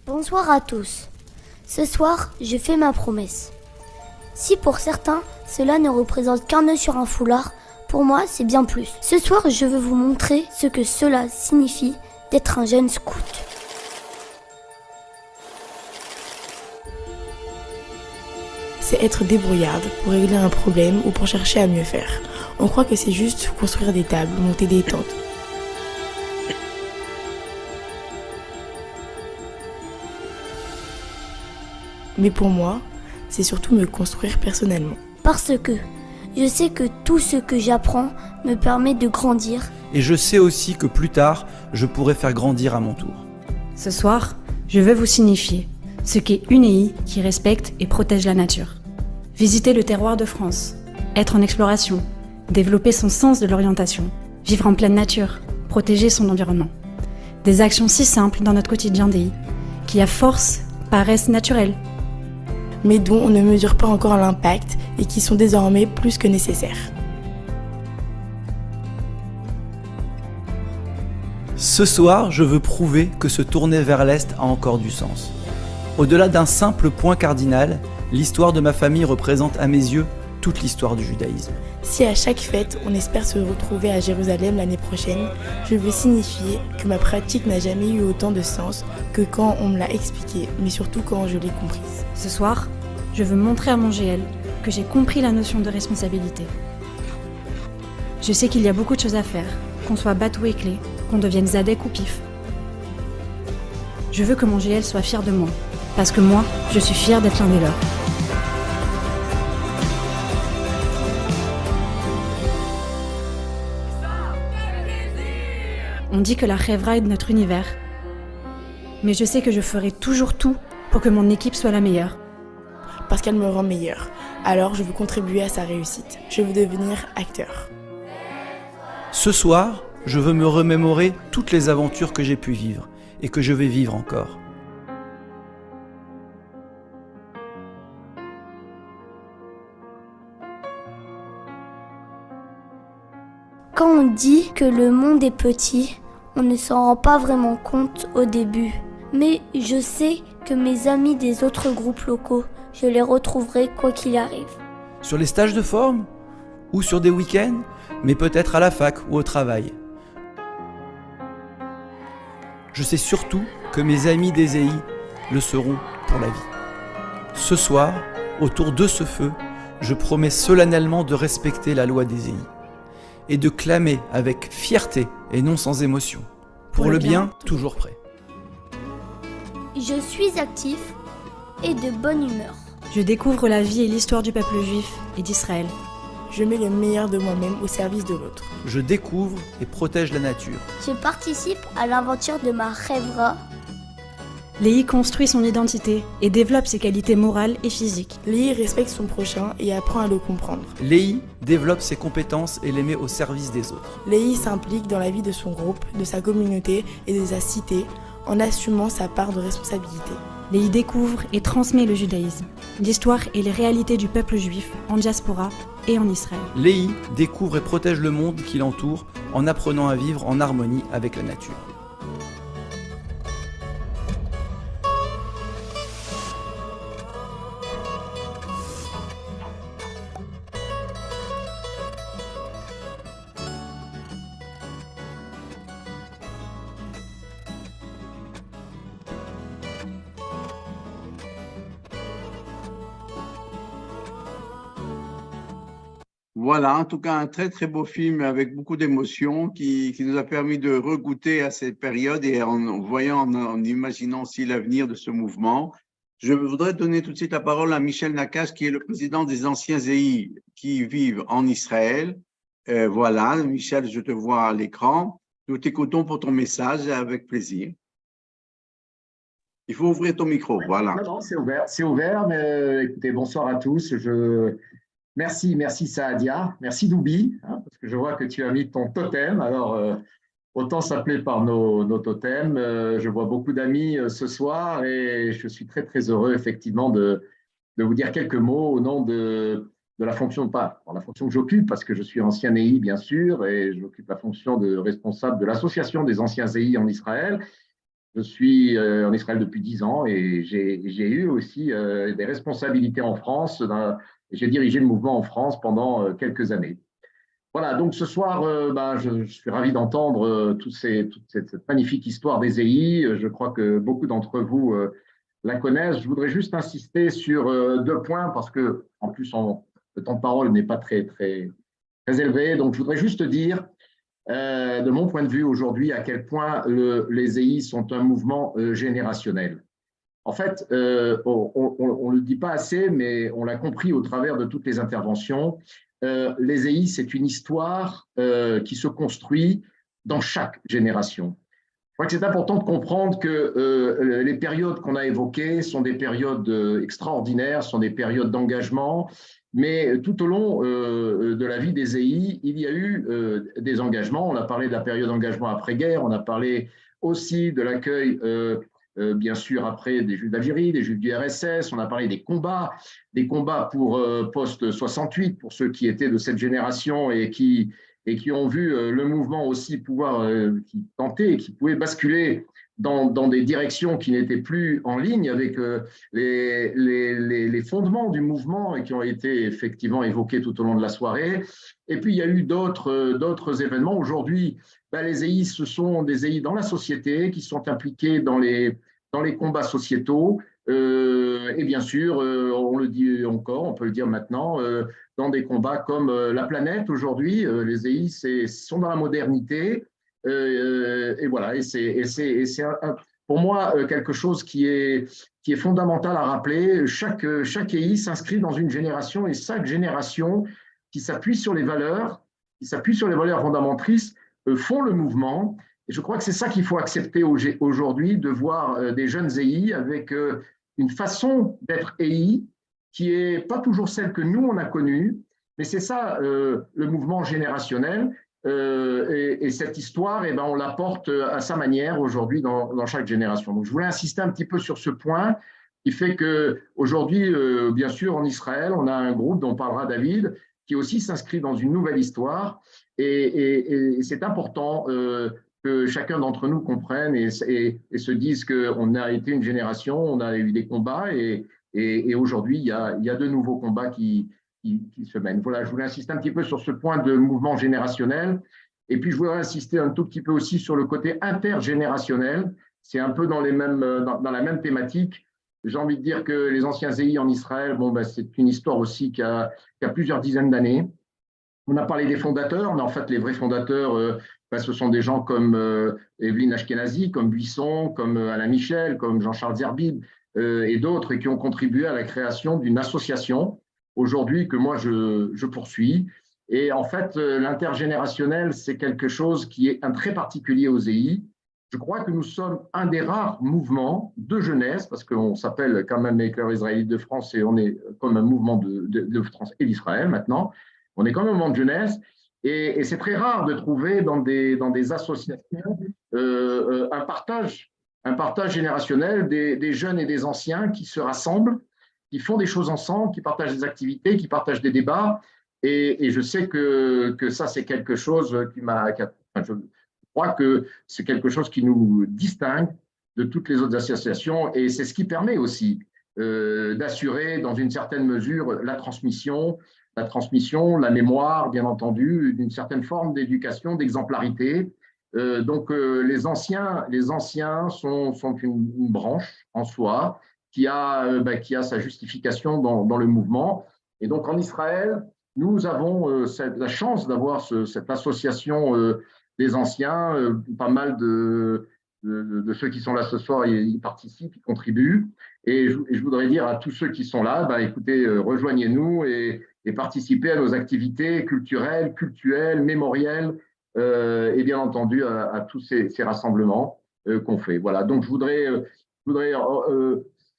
Bonsoir à tous. Ce soir, je fais ma promesse. Si pour certains, cela ne représente qu'un nœud sur un foulard, pour moi, c'est bien plus. Ce soir, je veux vous montrer ce que cela signifie d'être un jeune scout. C'est être débrouillarde pour régler un problème ou pour chercher à mieux faire. On croit que c'est juste construire des tables, monter des tentes. Mais pour moi, c'est surtout me construire personnellement. Parce que je sais que tout ce que j'apprends me permet de grandir. Et je sais aussi que plus tard, je pourrai faire grandir à mon tour. Ce soir, je veux vous signifier ce qu'est une EI qui respecte et protège la nature. Visiter le terroir de France, être en exploration, développer son sens de l'orientation, vivre en pleine nature, protéger son environnement. Des actions si simples dans notre quotidien d'EI, qui à force paraissent naturelles. Mais dont on ne mesure pas encore l'impact et qui sont désormais plus que nécessaires. Ce soir, je veux prouver que se tourner vers l'Est a encore du sens. Au-delà d'un simple point cardinal, l'histoire de ma famille représente à mes yeux toute l'histoire du judaïsme. Si à chaque fête, on espère se retrouver à Jérusalem l'année prochaine, je veux signifier que ma pratique n'a jamais eu autant de sens que quand on me l'a expliqué, mais surtout quand je l'ai comprise. Ce soir, je veux montrer à mon GL que j'ai compris la notion de responsabilité. Je sais qu'il y a beaucoup de choses à faire, qu'on soit bateau et clé, qu'on devienne Zadek ou Pif. Je veux que mon GL soit fier de moi, parce que moi, je suis fière d'être l'un des leurs. On dit que la Chevra est de notre univers, mais je sais que je ferai toujours tout pour que mon équipe soit la meilleure. Parce qu'elle me rend meilleure, alors je veux contribuer à sa réussite. Je veux devenir acteur. Ce soir, je veux me remémorer toutes les aventures que j'ai pu vivre et que je vais vivre encore. Quand on dit que le monde est petit, on ne s'en rend pas vraiment compte au début. Mais je sais que mes amis des autres groupes locaux, je les retrouverai quoi qu'il arrive. Sur les stages de forme ou sur des week-ends, mais peut-être à la fac ou au travail. Je sais surtout que mes amis des EI le seront pour la vie. Ce soir, autour de ce feu, je promets solennellement de respecter la loi des EI et de clamer avec fierté et non sans émotion. Pour le bien, toujours prêt. Je suis actif et de bonne humeur. Je découvre la vie et l'histoire du peuple juif et d'Israël. Je mets le meilleur de moi-même au service de l'autre. Je découvre et protège la nature. Je participe à l'aventure de ma Chevra. L'EI construit son identité et développe ses qualités morales et physiques. L'EI respecte son prochain et apprend à le comprendre. L'EI développe ses compétences et les met au service des autres. L'EI s'implique dans la vie de son groupe, de sa communauté et de sa cité en assumant sa part de responsabilité. L'EI découvre et transmet le judaïsme, l'histoire et les réalités du peuple juif en diaspora et en Israël. L'EI découvre et protège le monde qui l'entoure en apprenant à vivre en harmonie avec la nature. Voilà, en tout cas, un très, très beau film avec beaucoup d'émotions qui nous a permis de regoûter à cette période et en voyant, en imaginant aussi l'avenir de ce mouvement. Je voudrais donner tout de suite la parole à Michel Nakache, qui est le président des anciens EI qui vivent en Israël. Voilà, Michel, je te vois à l'écran. Nous t'écoutons pour ton message avec plaisir. Il faut ouvrir ton micro, voilà. Non, c'est ouvert, mais écoutez, bonsoir à tous. Merci Saadia, merci Doubi, hein, parce que je vois que tu as mis ton totem. Alors, autant s'appeler par nos totems. Je vois beaucoup d'amis ce soir et je suis très, très heureux, effectivement, de vous dire quelques mots au nom de la fonction, pas la fonction que j'occupe, parce que je suis ancien EI, bien sûr, et j'occupe la fonction de responsable de l'association des anciens EI en Israël. Je suis en Israël depuis 10 ans et j'ai eu aussi des responsabilités en France. J'ai dirigé le mouvement en France pendant quelques années. Voilà, donc ce soir, je suis ravi d'entendre toute cette magnifique histoire des EI. Je crois que beaucoup d'entre vous la connaissent. Je voudrais juste insister sur 2 points parce que, en plus, le temps de parole n'est pas très élevé. Donc, je voudrais juste dire, de mon point de vue aujourd'hui, à quel point les EI sont un mouvement générationnel. En fait, on ne le dit pas assez, mais on l'a compris au travers de toutes les interventions. Les EI, c'est une histoire qui se construit dans chaque génération. Je crois que c'est important de comprendre que les périodes qu'on a évoquées sont des périodes extraordinaires, sont des périodes d'engagement, mais tout au long de la vie des EI, il y a eu des engagements. On a parlé de la période d'engagement après-guerre, on a parlé aussi de l'accueil, bien sûr, après des Juifs d'Algérie, des Juifs du RSS, on a parlé des combats pour post-68, pour ceux qui étaient de cette génération et qui ont vu le mouvement aussi pouvoir, qui tentait et qui pouvait basculer dans des directions qui n'étaient plus en ligne avec les fondements du mouvement et qui ont été effectivement évoqués tout au long de la soirée. Et puis, il y a eu d'autres événements. Aujourd'hui, les EI, ce sont des EI dans la société qui sont impliqués dans les combats sociétaux. Et bien sûr, on le dit encore, on peut le dire maintenant, dans des combats comme la planète aujourd'hui. Les EI sont dans la modernité. Et voilà, et c'est pour moi quelque chose qui est fondamental à rappeler. Chaque EI s'inscrit dans une génération et chaque génération qui s'appuie sur les valeurs, fondamentrices, font le mouvement. Et je crois que c'est ça qu'il faut accepter aujourd'hui, de voir des jeunes EI avec une façon d'être EI qui n'est pas toujours celle que nous, on a connue, mais c'est ça le mouvement générationnel. Et cette histoire, on la porte à sa manière aujourd'hui dans chaque génération. Donc, je voulais insister un petit peu sur ce point qui fait qu'aujourd'hui, bien sûr, en Israël, on a un groupe dont parlera David qui aussi s'inscrit dans une nouvelle histoire. Et c'est important que chacun d'entre nous comprenne et se dise qu'on a été une génération, on a eu des combats et aujourd'hui, il y a de nouveaux combats qui se mènent. Voilà, je voulais insister un petit peu sur ce point de mouvement générationnel. Et puis, je voudrais insister un tout petit peu aussi sur le côté intergénérationnel. C'est un peu dans la même thématique. J'ai envie de dire que les anciens EI en Israël, c'est une histoire aussi qui a plusieurs dizaines d'années. On a parlé des fondateurs, mais en fait, les vrais fondateurs, ce sont des gens comme Evelyne Ashkenazi, comme Buisson, comme Alain Michel, comme Jean-Charles Zerbib et d'autres qui ont contribué à la création d'une association aujourd'hui que moi je poursuis. Et en fait, l'intergénérationnel, c'est quelque chose qui est très particulier aux EI. Je crois que nous sommes un des rares mouvements de jeunesse, parce qu'on s'appelle quand même Maker Israélite de France et on est comme un mouvement de France et d'Israël maintenant. On est quand même un mouvement de jeunesse et c'est très rare de trouver dans des associations un partage générationnel des jeunes et des anciens qui se rassemblent, qui font des choses ensemble, qui partagent des activités, qui partagent des débats. Et je sais que ça, c'est quelque chose je crois que c'est quelque chose qui nous distingue de toutes les autres associations et c'est ce qui permet aussi d'assurer dans une certaine mesure la transmission, la mémoire, bien entendu, d'une certaine forme d'éducation, d'exemplarité. Donc, les anciens sont une branche en soi qui a sa justification dans le mouvement. Et donc, en Israël, nous avons la chance d'avoir cette association des anciens. Pas mal de ceux qui sont là ce soir, ils participent, ils contribuent. Et je voudrais dire à tous ceux qui sont là, écoutez, rejoignez-nous et participez à nos activités culturelles, mémorielles, et bien entendu à tous ces rassemblements qu'on fait. Voilà, donc je voudrais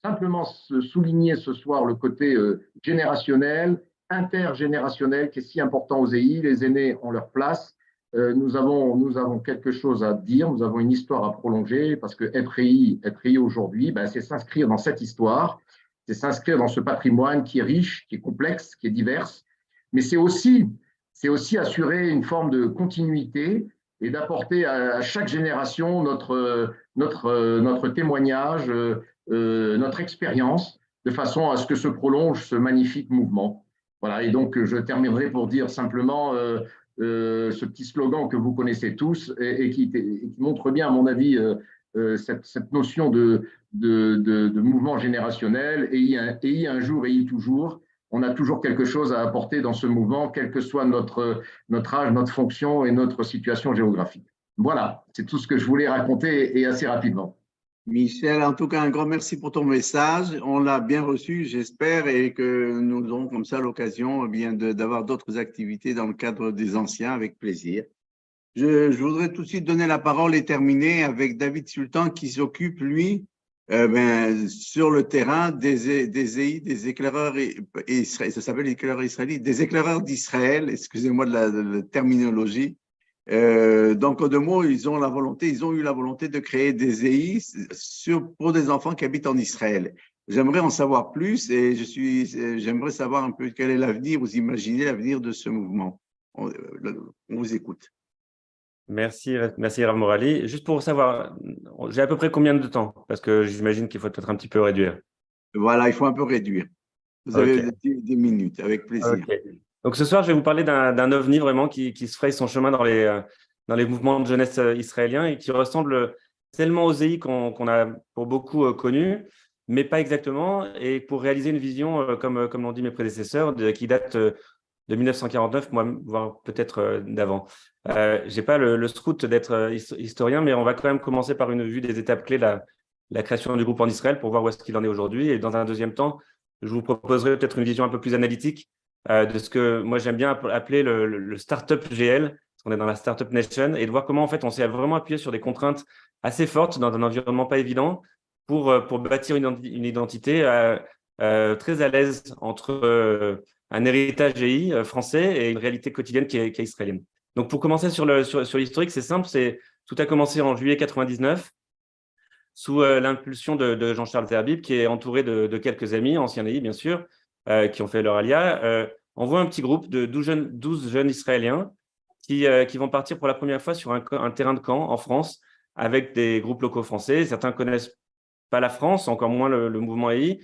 simplement souligner ce soir le côté générationnel, intergénérationnel qui est si important aux EI. Les aînés ont leur place. Nous avons quelque chose à dire, nous avons une histoire à prolonger parce que être EI aujourd'hui, c'est s'inscrire dans cette histoire, c'est s'inscrire dans ce patrimoine qui est riche, qui est complexe, qui est divers, mais c'est aussi assurer une forme de continuité et d'apporter à chaque génération notre témoignage, notre expérience, de façon à ce que se prolonge ce magnifique mouvement. Voilà, et donc je terminerai pour dire simplement ce petit slogan que vous connaissez tous et qui montre bien, à mon avis, cette notion de mouvement générationnel. EI un jour, EI toujours. On a toujours quelque chose à apporter dans ce mouvement, quel que soit notre âge, notre fonction et notre situation géographique. Voilà, c'est tout ce que je voulais raconter et assez rapidement. Michel, en tout cas, un grand merci pour ton message. On l'a bien reçu, j'espère, et que nous aurons comme ça l'occasion d'avoir d'autres activités dans le cadre des anciens avec plaisir. Je voudrais tout de suite donner la parole et terminer avec David Sultan qui s'occupe, lui, sur le terrain des éclaireurs israéliens. Ça s'appelle éclaireurs israéliens, des éclaireurs d'Israël, excusez-moi de la terminologie. Donc, en deux mots, ils ont eu la volonté de créer des EI pour des enfants qui habitent en Israël. J'aimerais en savoir plus et j'aimerais savoir un peu quel est l'avenir, vous imaginez l'avenir de ce mouvement. On vous écoute. Merci Rav Morali. Juste pour savoir, j'ai à peu près combien de temps? Parce que j'imagine qu'il faut peut-être un petit peu réduire. Voilà, il faut un peu réduire. Vous avez des minutes, avec plaisir. Okay. Donc ce soir, je vais vous parler d'un ovni vraiment qui se fraye son chemin dans les mouvements de jeunesse israéliens et qui ressemble tellement aux EI qu'on a pour beaucoup connu, mais pas exactement, et pour réaliser une vision, comme l'ont dit mes prédécesseurs, qui date de 1949, voire peut-être d'avant. Je n'ai pas le scout d'être historien, mais on va quand même commencer par une vue des étapes clés de la création du groupe en Israël pour voir où est-ce qu'il en est aujourd'hui. Et dans un deuxième temps, je vous proposerai peut-être une vision un peu plus analytique de ce que moi j'aime bien appeler le Startup GL, parce qu'on est dans la Startup Nation, et de voir comment en fait on s'est vraiment appuyé sur des contraintes assez fortes dans un environnement pas évident pour bâtir une identité très à l'aise entre un héritage GI français et une réalité quotidienne qui est israélienne. Donc, pour commencer sur l'historique, c'est simple, tout a commencé en juillet 99 sous l'impulsion de Jean-Charles Zerbib, qui est entouré de quelques amis, anciens EI bien sûr, qui ont fait leur alia. On voit un petit groupe de 12 jeunes Israéliens qui vont partir pour la première fois sur un terrain de camp en France avec des groupes locaux français. Certains connaissent pas la France, encore moins le mouvement EI.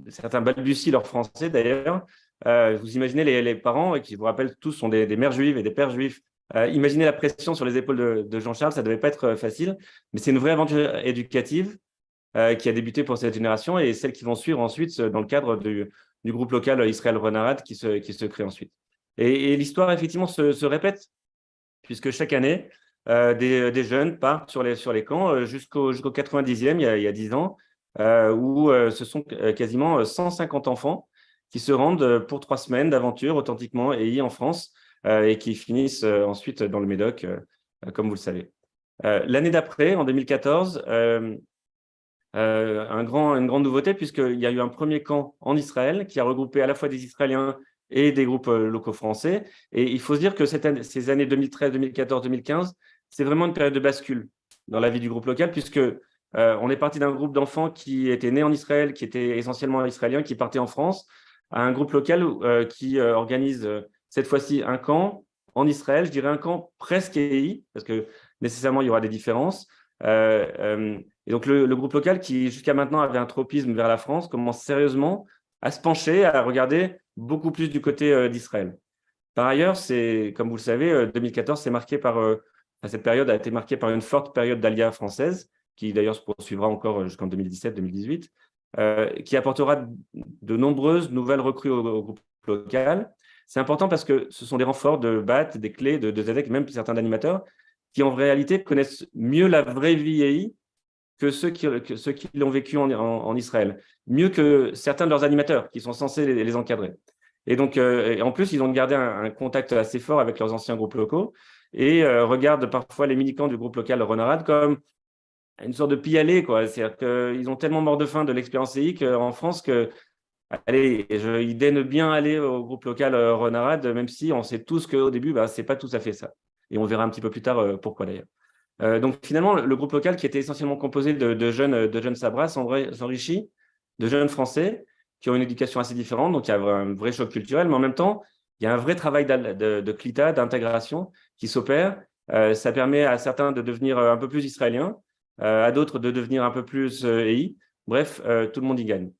Certains balbutient leur français d'ailleurs. Vous imaginez les parents, qui je vous rappelle tous sont des mères juives et des pères juifs. Imaginez la pression sur les épaules de Jean-Charles, ça ne devait pas être facile, mais c'est une vraie aventure éducative qui a débuté pour cette génération et celles qui vont suivre ensuite dans le cadre du groupe local Israël Renarad qui se crée ensuite. Et l'histoire effectivement se répète, puisque chaque année, des jeunes partent sur les camps jusqu'au 90e, il y a 10 ans, où ce sont quasiment 150 enfants qui se rendent pour 3 semaines d'aventure authentiquement EI en France et qui finissent ensuite dans le Médoc, comme vous le savez. L'année d'après, en 2014, une grande nouveauté, puisqu'il y a eu un premier camp en Israël qui a regroupé à la fois des Israéliens et des groupes locaux français. Et il faut se dire que ces années 2013, 2014, 2015, c'est vraiment une période de bascule dans la vie du groupe local, puisque on est parti d'un groupe d'enfants qui étaient nés en Israël, qui étaient essentiellement israéliens, qui partaient en France, à un groupe local qui organise cette fois-ci un camp en Israël, je dirais un camp presque EI, parce que nécessairement il y aura des différences. Et donc le groupe local qui jusqu'à maintenant avait un tropisme vers la France commence sérieusement à se pencher, à regarder beaucoup plus du côté d'Israël. Par ailleurs, comme vous le savez, 2014, cette période a été marquée par une forte période d'alia française, qui d'ailleurs se poursuivra encore jusqu'en 2017-2018, qui apportera de nombreuses nouvelles recrues au groupe local. C'est important parce que ce sont des renforts de BAT, des clés, de ZEDEC, même certains animateurs, qui en réalité connaissent mieux la vraie vie EI que ceux qui l'ont vécu en Israël, mieux que certains de leurs animateurs qui sont censés les encadrer. Et donc, en plus, ils ont gardé un contact assez fort avec leurs anciens groupes locaux et regardent parfois les militants du groupe local Renarad comme une sorte de pis-aller, quoi. C'est-à-dire qu'ils ont tellement mort de faim de l'expérience EI qu'en France, ils daignent bien aller au groupe local Renarad, même si on sait tous qu'au début, ce n'est pas tout à fait ça. Et on verra un petit peu plus tard pourquoi d'ailleurs. Donc finalement, le groupe local qui était essentiellement composé de jeunes Sabras s'enrichit de jeunes Français qui ont une éducation assez différente, donc il y a un vrai choc culturel, mais en même temps, il y a un vrai travail de clita, d'intégration qui s'opère. Ça permet à certains de devenir un peu plus israéliens, à d'autres de devenir un peu plus EI. Bref, tout le monde y gagne.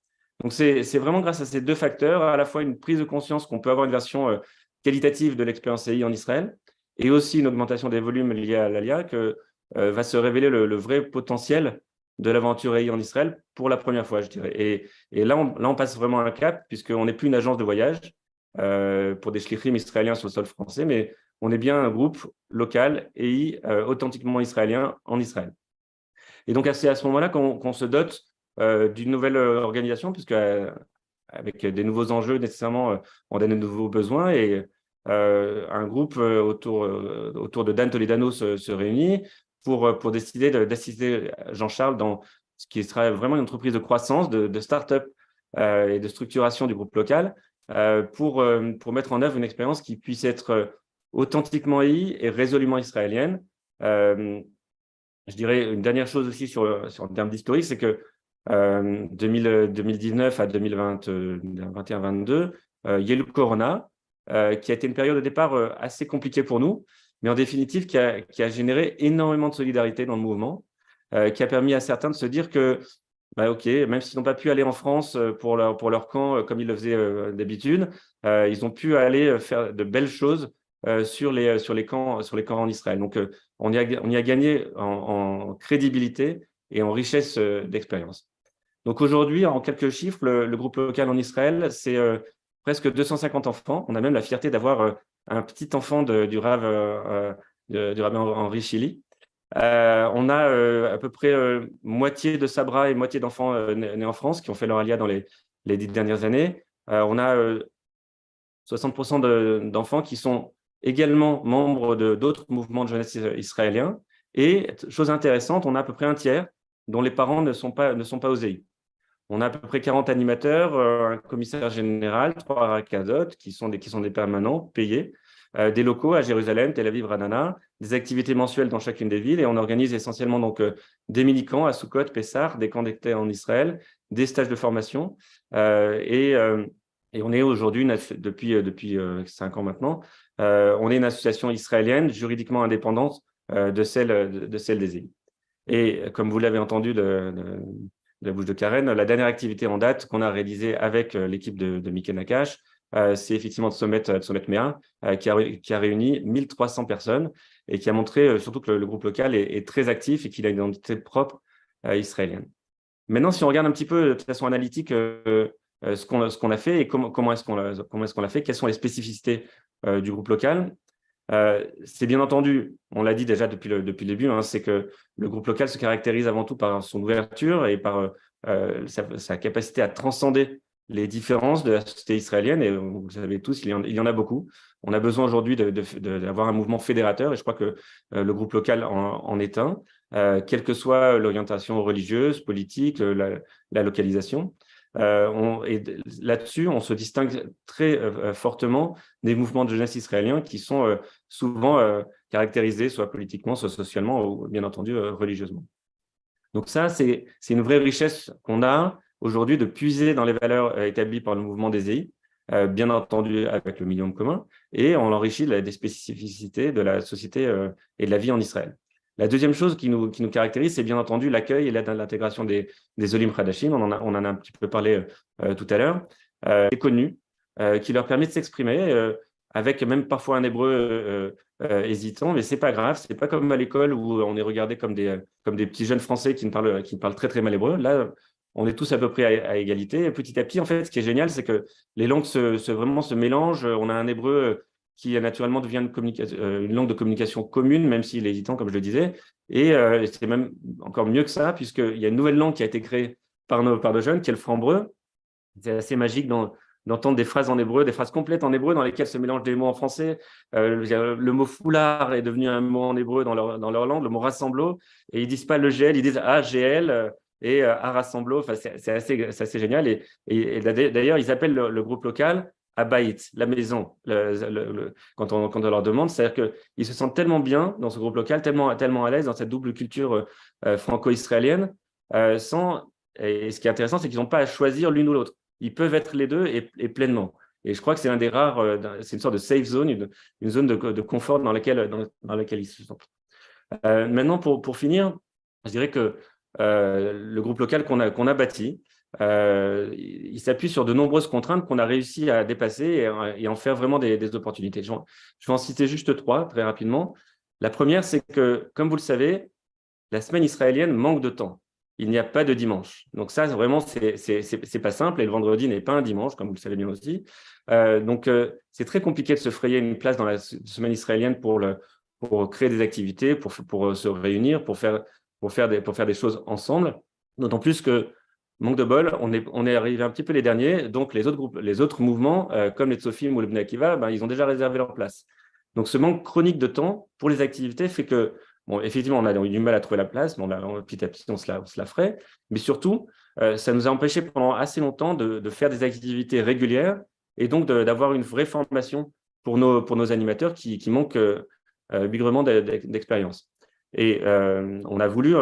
Donc c'est vraiment grâce à ces deux facteurs, à la fois une prise de conscience qu'on peut avoir une version qualitative de l'expérience EI en Israël, et aussi une augmentation des volumes liés à l'ALIA, que va se révéler le vrai potentiel de l'aventure EI en Israël pour la première fois, je dirais. Et là, on passe vraiment un cap, puisqu'on n'est plus une agence de voyage pour des shlichim israéliens sur le sol français, mais on est bien un groupe local EI authentiquement israélien en Israël. Et donc, c'est à ce moment-là qu'on se dote d'une nouvelle organisation, puisque avec des nouveaux enjeux, nécessairement, on a de nouveaux besoins. Et un groupe autour de Dan Toledano se réunit pour décider d'assister Jean-Charles dans ce qui sera vraiment une entreprise de croissance, de start-up et de structuration du groupe local, pour mettre en œuvre une expérience qui puisse être authentiquement EI et résolument israélienne. Je dirais une dernière chose aussi sur le terme d'historique, c'est que 2019 à 2021-22, il y a eu le Corona, qui a été une période de départ assez compliquée pour nous, mais en définitive qui a généré énormément de solidarité dans le mouvement, qui a permis à certains de se dire que, OK, même s'ils n'ont pas pu aller en France pour leur camp comme ils le faisaient d'habitude, ils ont pu aller faire de belles choses sur les camps en Israël. Donc, on y a gagné en crédibilité et en richesse d'expérience. Donc aujourd'hui, en quelques chiffres, le groupe local en Israël, c'est presque 250 enfants. On a même la fierté d'avoir un petit enfant du rabbin Henri Chili. On a à peu près moitié de Sabra et moitié d'enfants nés en France qui ont fait leur alia dans les 10 dernières années. On a 60% d'enfants qui sont également membres d'autres mouvements de jeunesse israéliens. Et chose intéressante, on a à peu près un tiers dont les parents ne sont pas aux EI. On a à peu près 40 animateurs, un commissaire général, 3 rakazot qui sont des permanents payés, des locaux à Jérusalem, Tel Aviv, Ranana, des activités mensuelles dans chacune des villes, et on organise essentiellement donc des mini-camps à Sukkot, Pessah, des camps d'été en Israël, des stages de formation, et on est aujourd'hui, depuis 5 ans maintenant, on est une association israélienne juridiquement indépendante de celle des EI. Et comme vous l'avez entendu de la bouche de Karen, la dernière activité en date qu'on a réalisée avec l'équipe de Mickey Nakash, c'est effectivement Sommet Méa, qui a réuni 1300 personnes et qui a montré surtout que le groupe local est très actif et qu'il a une identité propre israélienne. Maintenant, si on regarde un petit peu de façon analytique ce qu'on a fait et comment est-ce qu'on l'a fait, quelles sont les spécificités du groupe local, c'est bien entendu, on l'a dit déjà depuis le début, c'est que le groupe local se caractérise avant tout par son ouverture et par sa capacité à transcender les différences de la société israélienne, et vous le savez tous, il y en a beaucoup. On a besoin aujourd'hui d'avoir un mouvement fédérateur, et je crois que le groupe local en est un, quelle que soit l'orientation religieuse, politique, la localisation. Et là-dessus, on se distingue très fortement des mouvements de jeunesse israéliens qui sont souvent caractérisés soit politiquement, soit socialement, ou bien entendu religieusement. Donc ça, c'est une vraie richesse qu'on a aujourd'hui de puiser dans les valeurs établies par le mouvement des EI, bien entendu avec le million commun, et on l'enrichit des spécificités de la société et de la vie en Israël. La deuxième chose qui nous caractérise, c'est bien entendu l'accueil et l'intégration des Olim Hadashim. On en a un petit peu parlé tout à l'heure, connus, qui leur permet de s'exprimer avec même parfois un hébreu hésitant, mais c'est pas grave, c'est pas comme à l'école où on est regardé comme des petits jeunes français qui parlent très très mal hébreu. Là, on est tous à peu près à égalité. Et petit à petit, en fait, ce qui est génial, c'est que les langues vraiment se mélangent. On a un hébreu qui naturellement devient une langue de communication commune, même s'il est hésitant, comme je le disais. Et c'est même encore mieux que ça, puisqu'il y a une nouvelle langue qui a été créée par nos jeunes, qui est le franc-hébreu. C'est assez magique d'entendre des phrases en hébreu, des phrases complètes en hébreu dans lesquelles se mélangent des mots en français. Le mot foulard est devenu un mot en hébreu dans leur langue, le mot rassemblo, et ils disent pas le GL, ils disent AGL et à rassemblo. Enfin, c'est assez génial. Et d'ailleurs, ils appellent le groupe local Abaït, la maison, quand on leur demande, c'est-à-dire qu'ils se sentent tellement bien dans ce groupe local, tellement à l'aise dans cette double culture franco-israélienne, et ce qui est intéressant, c'est qu'ils n'ont pas à choisir l'une ou l'autre. Ils peuvent être les deux et pleinement. Et je crois que c'est un des rares, c'est une sorte de safe zone, une zone de confort dans laquelle ils se sentent. Maintenant, pour finir, je dirais que le groupe local qu'on a bâti, il s'appuie sur de nombreuses contraintes qu'on a réussi à dépasser et en faire vraiment des opportunités. Je vais en citer juste 3 très rapidement. La première, c'est que, comme vous le savez, la semaine israélienne manque de temps. Il n'y a pas de dimanche. Donc ça, vraiment, c'est pas simple. Et le vendredi n'est pas un dimanche, comme vous le savez bien aussi. Donc, c'est très compliqué de se frayer une place dans la semaine israélienne pour créer des activités, pour se réunir, pour faire pour faire des choses ensemble. D'autant plus que, manque de bol, on est arrivé un petit peu les derniers, donc les autres mouvements, comme les Tzofim ou le Bnei Akiva, ils ont déjà réservé leur place. Donc ce manque chronique de temps pour les activités fait que, bon, effectivement, on a eu du mal à trouver la place, mais petit à petit, on se la ferait. Mais surtout, ça nous a empêché pendant assez longtemps de faire des activités régulières et donc d'avoir une vraie formation pour nos animateurs qui manquent bigrement d'expérience. Et on a voulu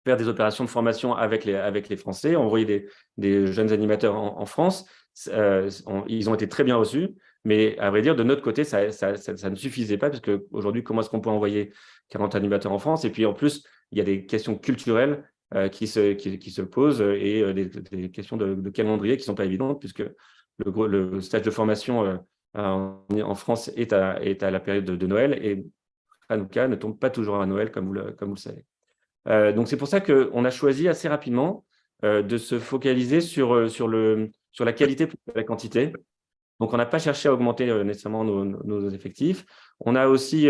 faire des opérations de formation avec les Français, envoyer des jeunes animateurs en France. Ils ont été très bien reçus, mais à vrai dire, de notre côté, ça ne suffisait pas, parce qu'aujourd'hui, comment est-ce qu'on peut envoyer 40 animateurs en France? Et puis en plus, il y a des questions culturelles qui se posent et des questions de calendrier qui ne sont pas évidentes, puisque le stage de formation en France est à la période de Noël, et Hanouka ne tombe pas toujours à Noël, comme vous le savez. Donc c'est pour ça qu'on a choisi assez rapidement de se focaliser sur la qualité plutôt que la quantité. Donc on n'a pas cherché à augmenter nécessairement nos effectifs. On a aussi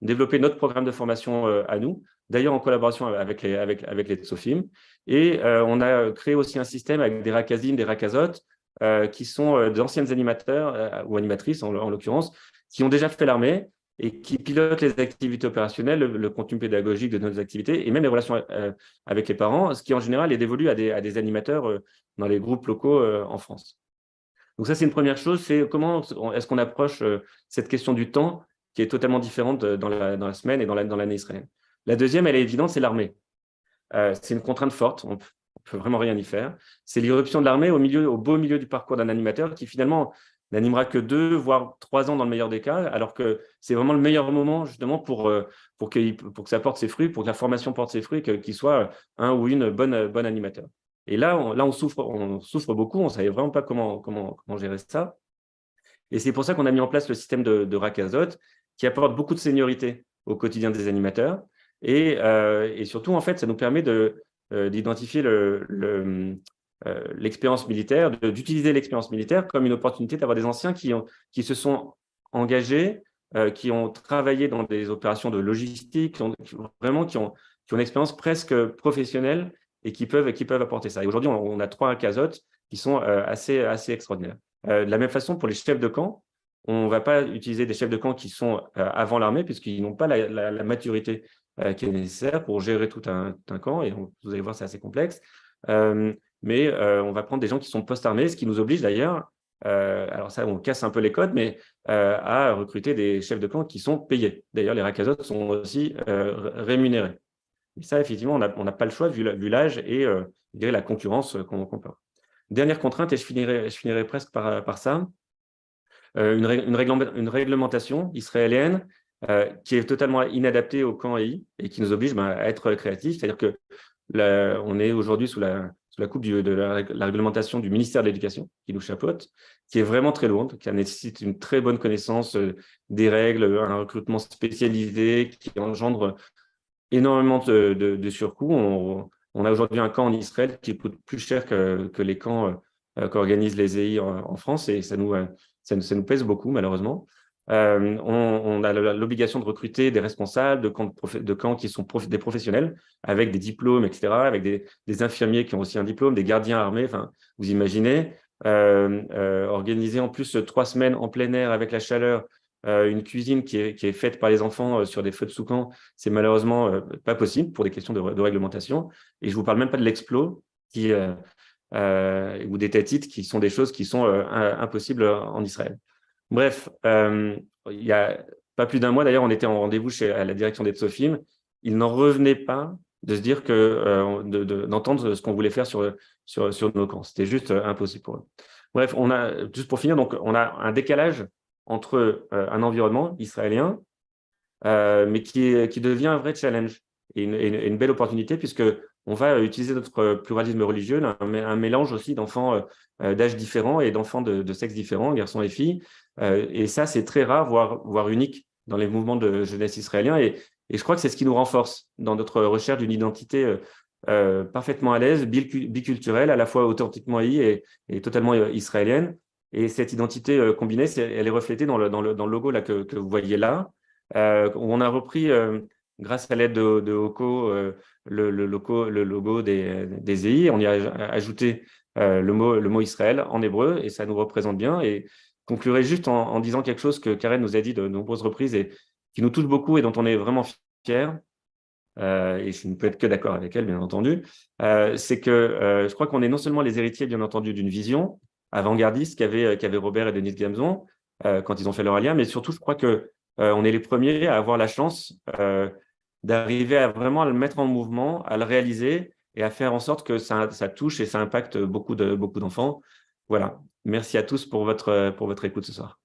développé notre programme de formation à nous, d'ailleurs en collaboration avec les Tzofim. Et on a créé aussi un système avec des rakazim, des rakazotes, qui sont d'anciennes animateurs ou animatrices en l'occurrence, qui ont déjà fait l'armée et qui pilotent les activités opérationnelles, le contenu pédagogique de nos activités et même les relations avec les parents, ce qui en général est dévolu à des animateurs dans les groupes locaux en France. Donc ça, c'est une première chose, c'est comment est-ce qu'on approche cette question du temps qui est totalement différente dans la semaine et dans l'année israélienne. La deuxième, elle est évidente, c'est l'armée. C'est une contrainte forte, on ne peut vraiment rien y faire. C'est l'irruption de l'armée au beau milieu du parcours d'un animateur qui finalement n'animera que 2, voire 3 ans dans le meilleur des cas, alors que c'est vraiment le meilleur moment justement pour que ça porte ses fruits, pour que la formation porte ses fruits, qu'il soit un ou une bonne animateur. Et là, on souffre beaucoup, on ne savait vraiment pas comment gérer ça. Et c'est pour ça qu'on a mis en place le système de Rakazot, qui apporte beaucoup de seniorité au quotidien des animateurs. Et surtout, en fait, ça nous permet d'identifier l'expérience militaire, d'utiliser l'expérience militaire comme une opportunité d'avoir des anciens qui se sont engagés, qui ont travaillé dans des opérations de logistique, qui ont une expérience presque professionnelle et qui peuvent apporter ça. Et aujourd'hui, on a 3 casotes qui sont assez extraordinaires. De la même façon, pour les chefs de camp, on ne va pas utiliser des chefs de camp qui sont avant l'armée, puisqu'ils n'ont pas la maturité qui est nécessaire pour gérer tout un camp, et vous allez voir, c'est assez complexe. Mais on va prendre des gens qui sont post-armés, ce qui nous oblige d'ailleurs, alors ça, on casse un peu les codes, mais à recruter des chefs de camp qui sont payés. D'ailleurs, les rakazotes sont aussi rémunérés. Et ça, effectivement, on n'a pas le choix vu l'âge et la concurrence qu'on peut avoir. Dernière contrainte, et je finirai presque par ça, une réglementation israélienne qui est totalement inadaptée au camp EI et qui nous oblige à être créatifs. C'est-à-dire que on est aujourd'hui sous la coupe de la réglementation du ministère de l'Éducation, qui nous chapeaute, qui est vraiment très lourde, qui nécessite une très bonne connaissance des règles, un recrutement spécialisé, qui engendre énormément de surcoûts. On a aujourd'hui un camp en Israël qui coûte plus cher que les camps qu'organisent les EI en France, et ça nous pèse beaucoup, malheureusement. On a l'obligation de recruter des responsables de camps qui sont des professionnels, avec des diplômes, etc., avec des infirmiers qui ont aussi un diplôme, des gardiens armés, enfin, vous imaginez, organiser en plus 3 semaines en plein air avec la chaleur, une cuisine qui est faite par les enfants sur des feux de Soukan, c'est malheureusement pas possible pour des questions de réglementation. Et je ne vous parle même pas de l'explo ou des tatites, qui sont des choses qui sont impossibles en Israël. Bref, il n'y a pas plus d'un mois, d'ailleurs, on était en rendez-vous à la direction des Tzofim. Ils n'en revenaient pas de se dire d'entendre ce qu'on voulait faire sur nos camps. C'était juste impossible pour eux. Bref, juste pour finir, donc, on a un décalage entre un environnement israélien, mais qui devient un vrai challenge et une belle opportunité, puisqu'on va utiliser notre pluralisme religieux, un mélange aussi d'enfants d'âge différents et d'enfants de sexes différents, garçons et filles. Et ça, c'est très rare, voire unique dans les mouvements de jeunesse israéliens. Et je crois que c'est ce qui nous renforce dans notre recherche d'une identité parfaitement à l'aise, biculturelle, à la fois authentiquement et totalement israélienne. Et cette identité combinée, elle est reflétée dans le logo là, que vous voyez là, où on a repris grâce à l'aide de Oko, le logo des EI. On y a ajouté le mot Israël en hébreu, et ça nous représente bien. Et conclurai juste en disant quelque chose que Karen nous a dit de nombreuses reprises et qui nous touche beaucoup et dont on est vraiment fiers. Et je ne peux être que d'accord avec elle, bien entendu, c'est que je crois qu'on est non seulement les héritiers, bien entendu, d'une vision avant-gardiste qu'avaient Robert et Denise Gamzon quand ils ont fait leur Alia, mais surtout, je crois qu'on est les premiers à avoir la chance d'arriver à vraiment le mettre en mouvement, à le réaliser et à faire en sorte que ça touche et ça impacte beaucoup d'enfants. Voilà. Merci à tous pour votre écoute ce soir.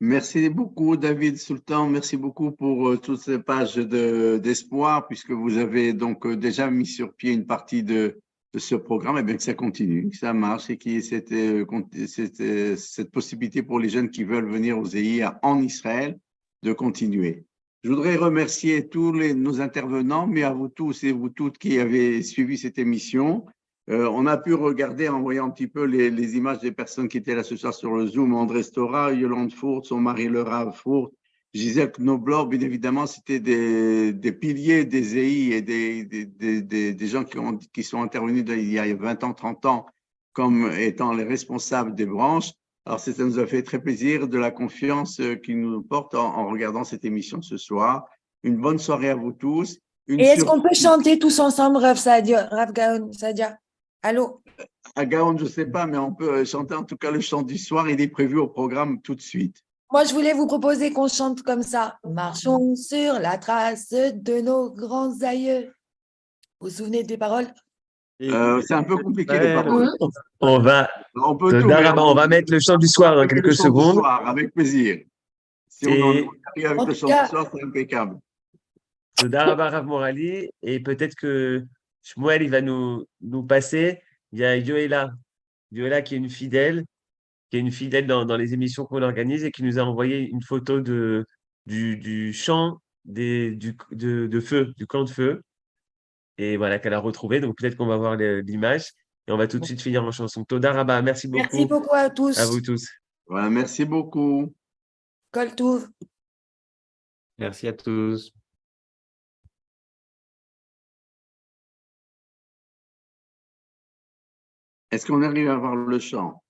Merci beaucoup, David Sultan. Merci beaucoup pour toutes ces pages d'espoir, puisque vous avez donc déjà mis sur pied une partie de ce programme, et bien que ça continue, que ça marche et qu'il y ait cette possibilité pour les jeunes qui veulent venir aux EI en Israël de continuer. Je voudrais remercier tous nos intervenants, mais à vous tous et vous toutes qui avez suivi cette émission. On a pu regarder en voyant un petit peu les images des personnes qui étaient là ce soir sur le Zoom. André Stora, Yolande Fourt, son mari Le Rav Fourt, Gisèle Knoblauch, bien évidemment, c'était des piliers des EI et des gens qui sont intervenus il y a 20 ans, 30 ans, comme étant les responsables des branches. Alors, ça nous a fait très plaisir de la confiance qu'ils nous portent en regardant cette émission ce soir. Une bonne soirée à vous tous. Et est-ce qu'on peut chanter tous ensemble, Rav Gaon, Sadia? Allô? À Gaon, je ne sais pas, mais on peut chanter en tout cas le chant du soir. Il est prévu au programme tout de suite. Moi, je voulais vous proposer qu'on chante comme ça. Marchons sur la trace de nos grands aïeux. Vous vous souvenez des paroles? C'est un peu compliqué les paroles. On va mettre le chant du soir dans quelques secondes. Soir, avec plaisir. Si on arrive avec le chant du soir, c'est impeccable. Toda Rabba Rav Morali, et peut-être que Shmuel il va nous passer. Il y a Yoela qui est une fidèle dans les émissions qu'on organise et qui nous a envoyé une photo du champ de feu, du camp de feu. Et voilà, qu'elle a retrouvé. Donc peut-être qu'on va voir l'image. Et on va tout de suite finir en chanson. Toda Rabba, merci beaucoup. Merci beaucoup à tous. À vous tous. Voilà, merci beaucoup. Kol Tov. Merci à tous. Est-ce qu'on arrive à voir le chant?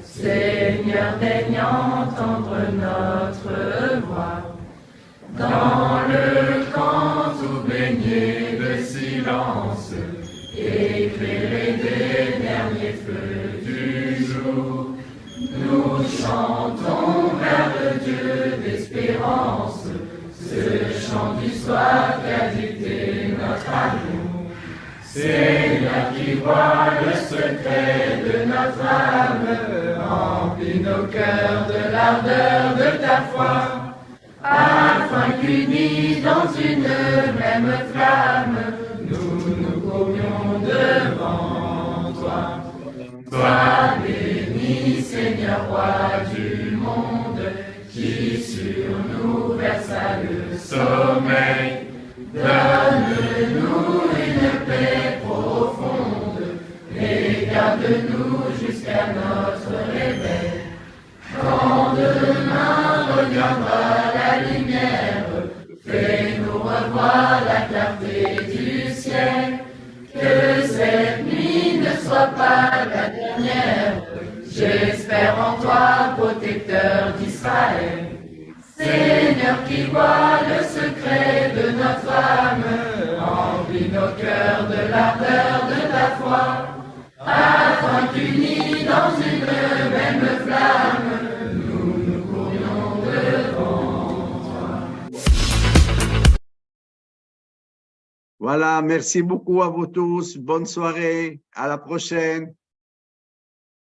Seigneur, daigne entendre notre voix. Dans le camp tout baigné de silence, éclairé des derniers feux du jour, nous chantons vers le Dieu d'espérance, ce chant du soir qui a dicté notre amour. Seigneur qui voit le secret de notre âme, remplis nos cœurs de l'ardeur de ta foi, afin qu'unis dans une même flamme, nous courions devant toi. Sois béni, Seigneur, roi du monde, qui sur nous versa le sommeil. Donne-nous une paix profonde et garde-nous jusqu'à notre réveil. Quand demain reviendra la lumière, fais-nous revoir la clarté du ciel. Que cette nuit ne soit pas la dernière. J'espère en toi, protecteur d'Israël. Seigneur qui voit le secret de notre âme, remplis nos cœurs de l'ardeur de ta foi, afin qu'unis dans une même flamme, nous courions devant toi. Voilà, merci beaucoup à vous tous. Bonne soirée. À la prochaine.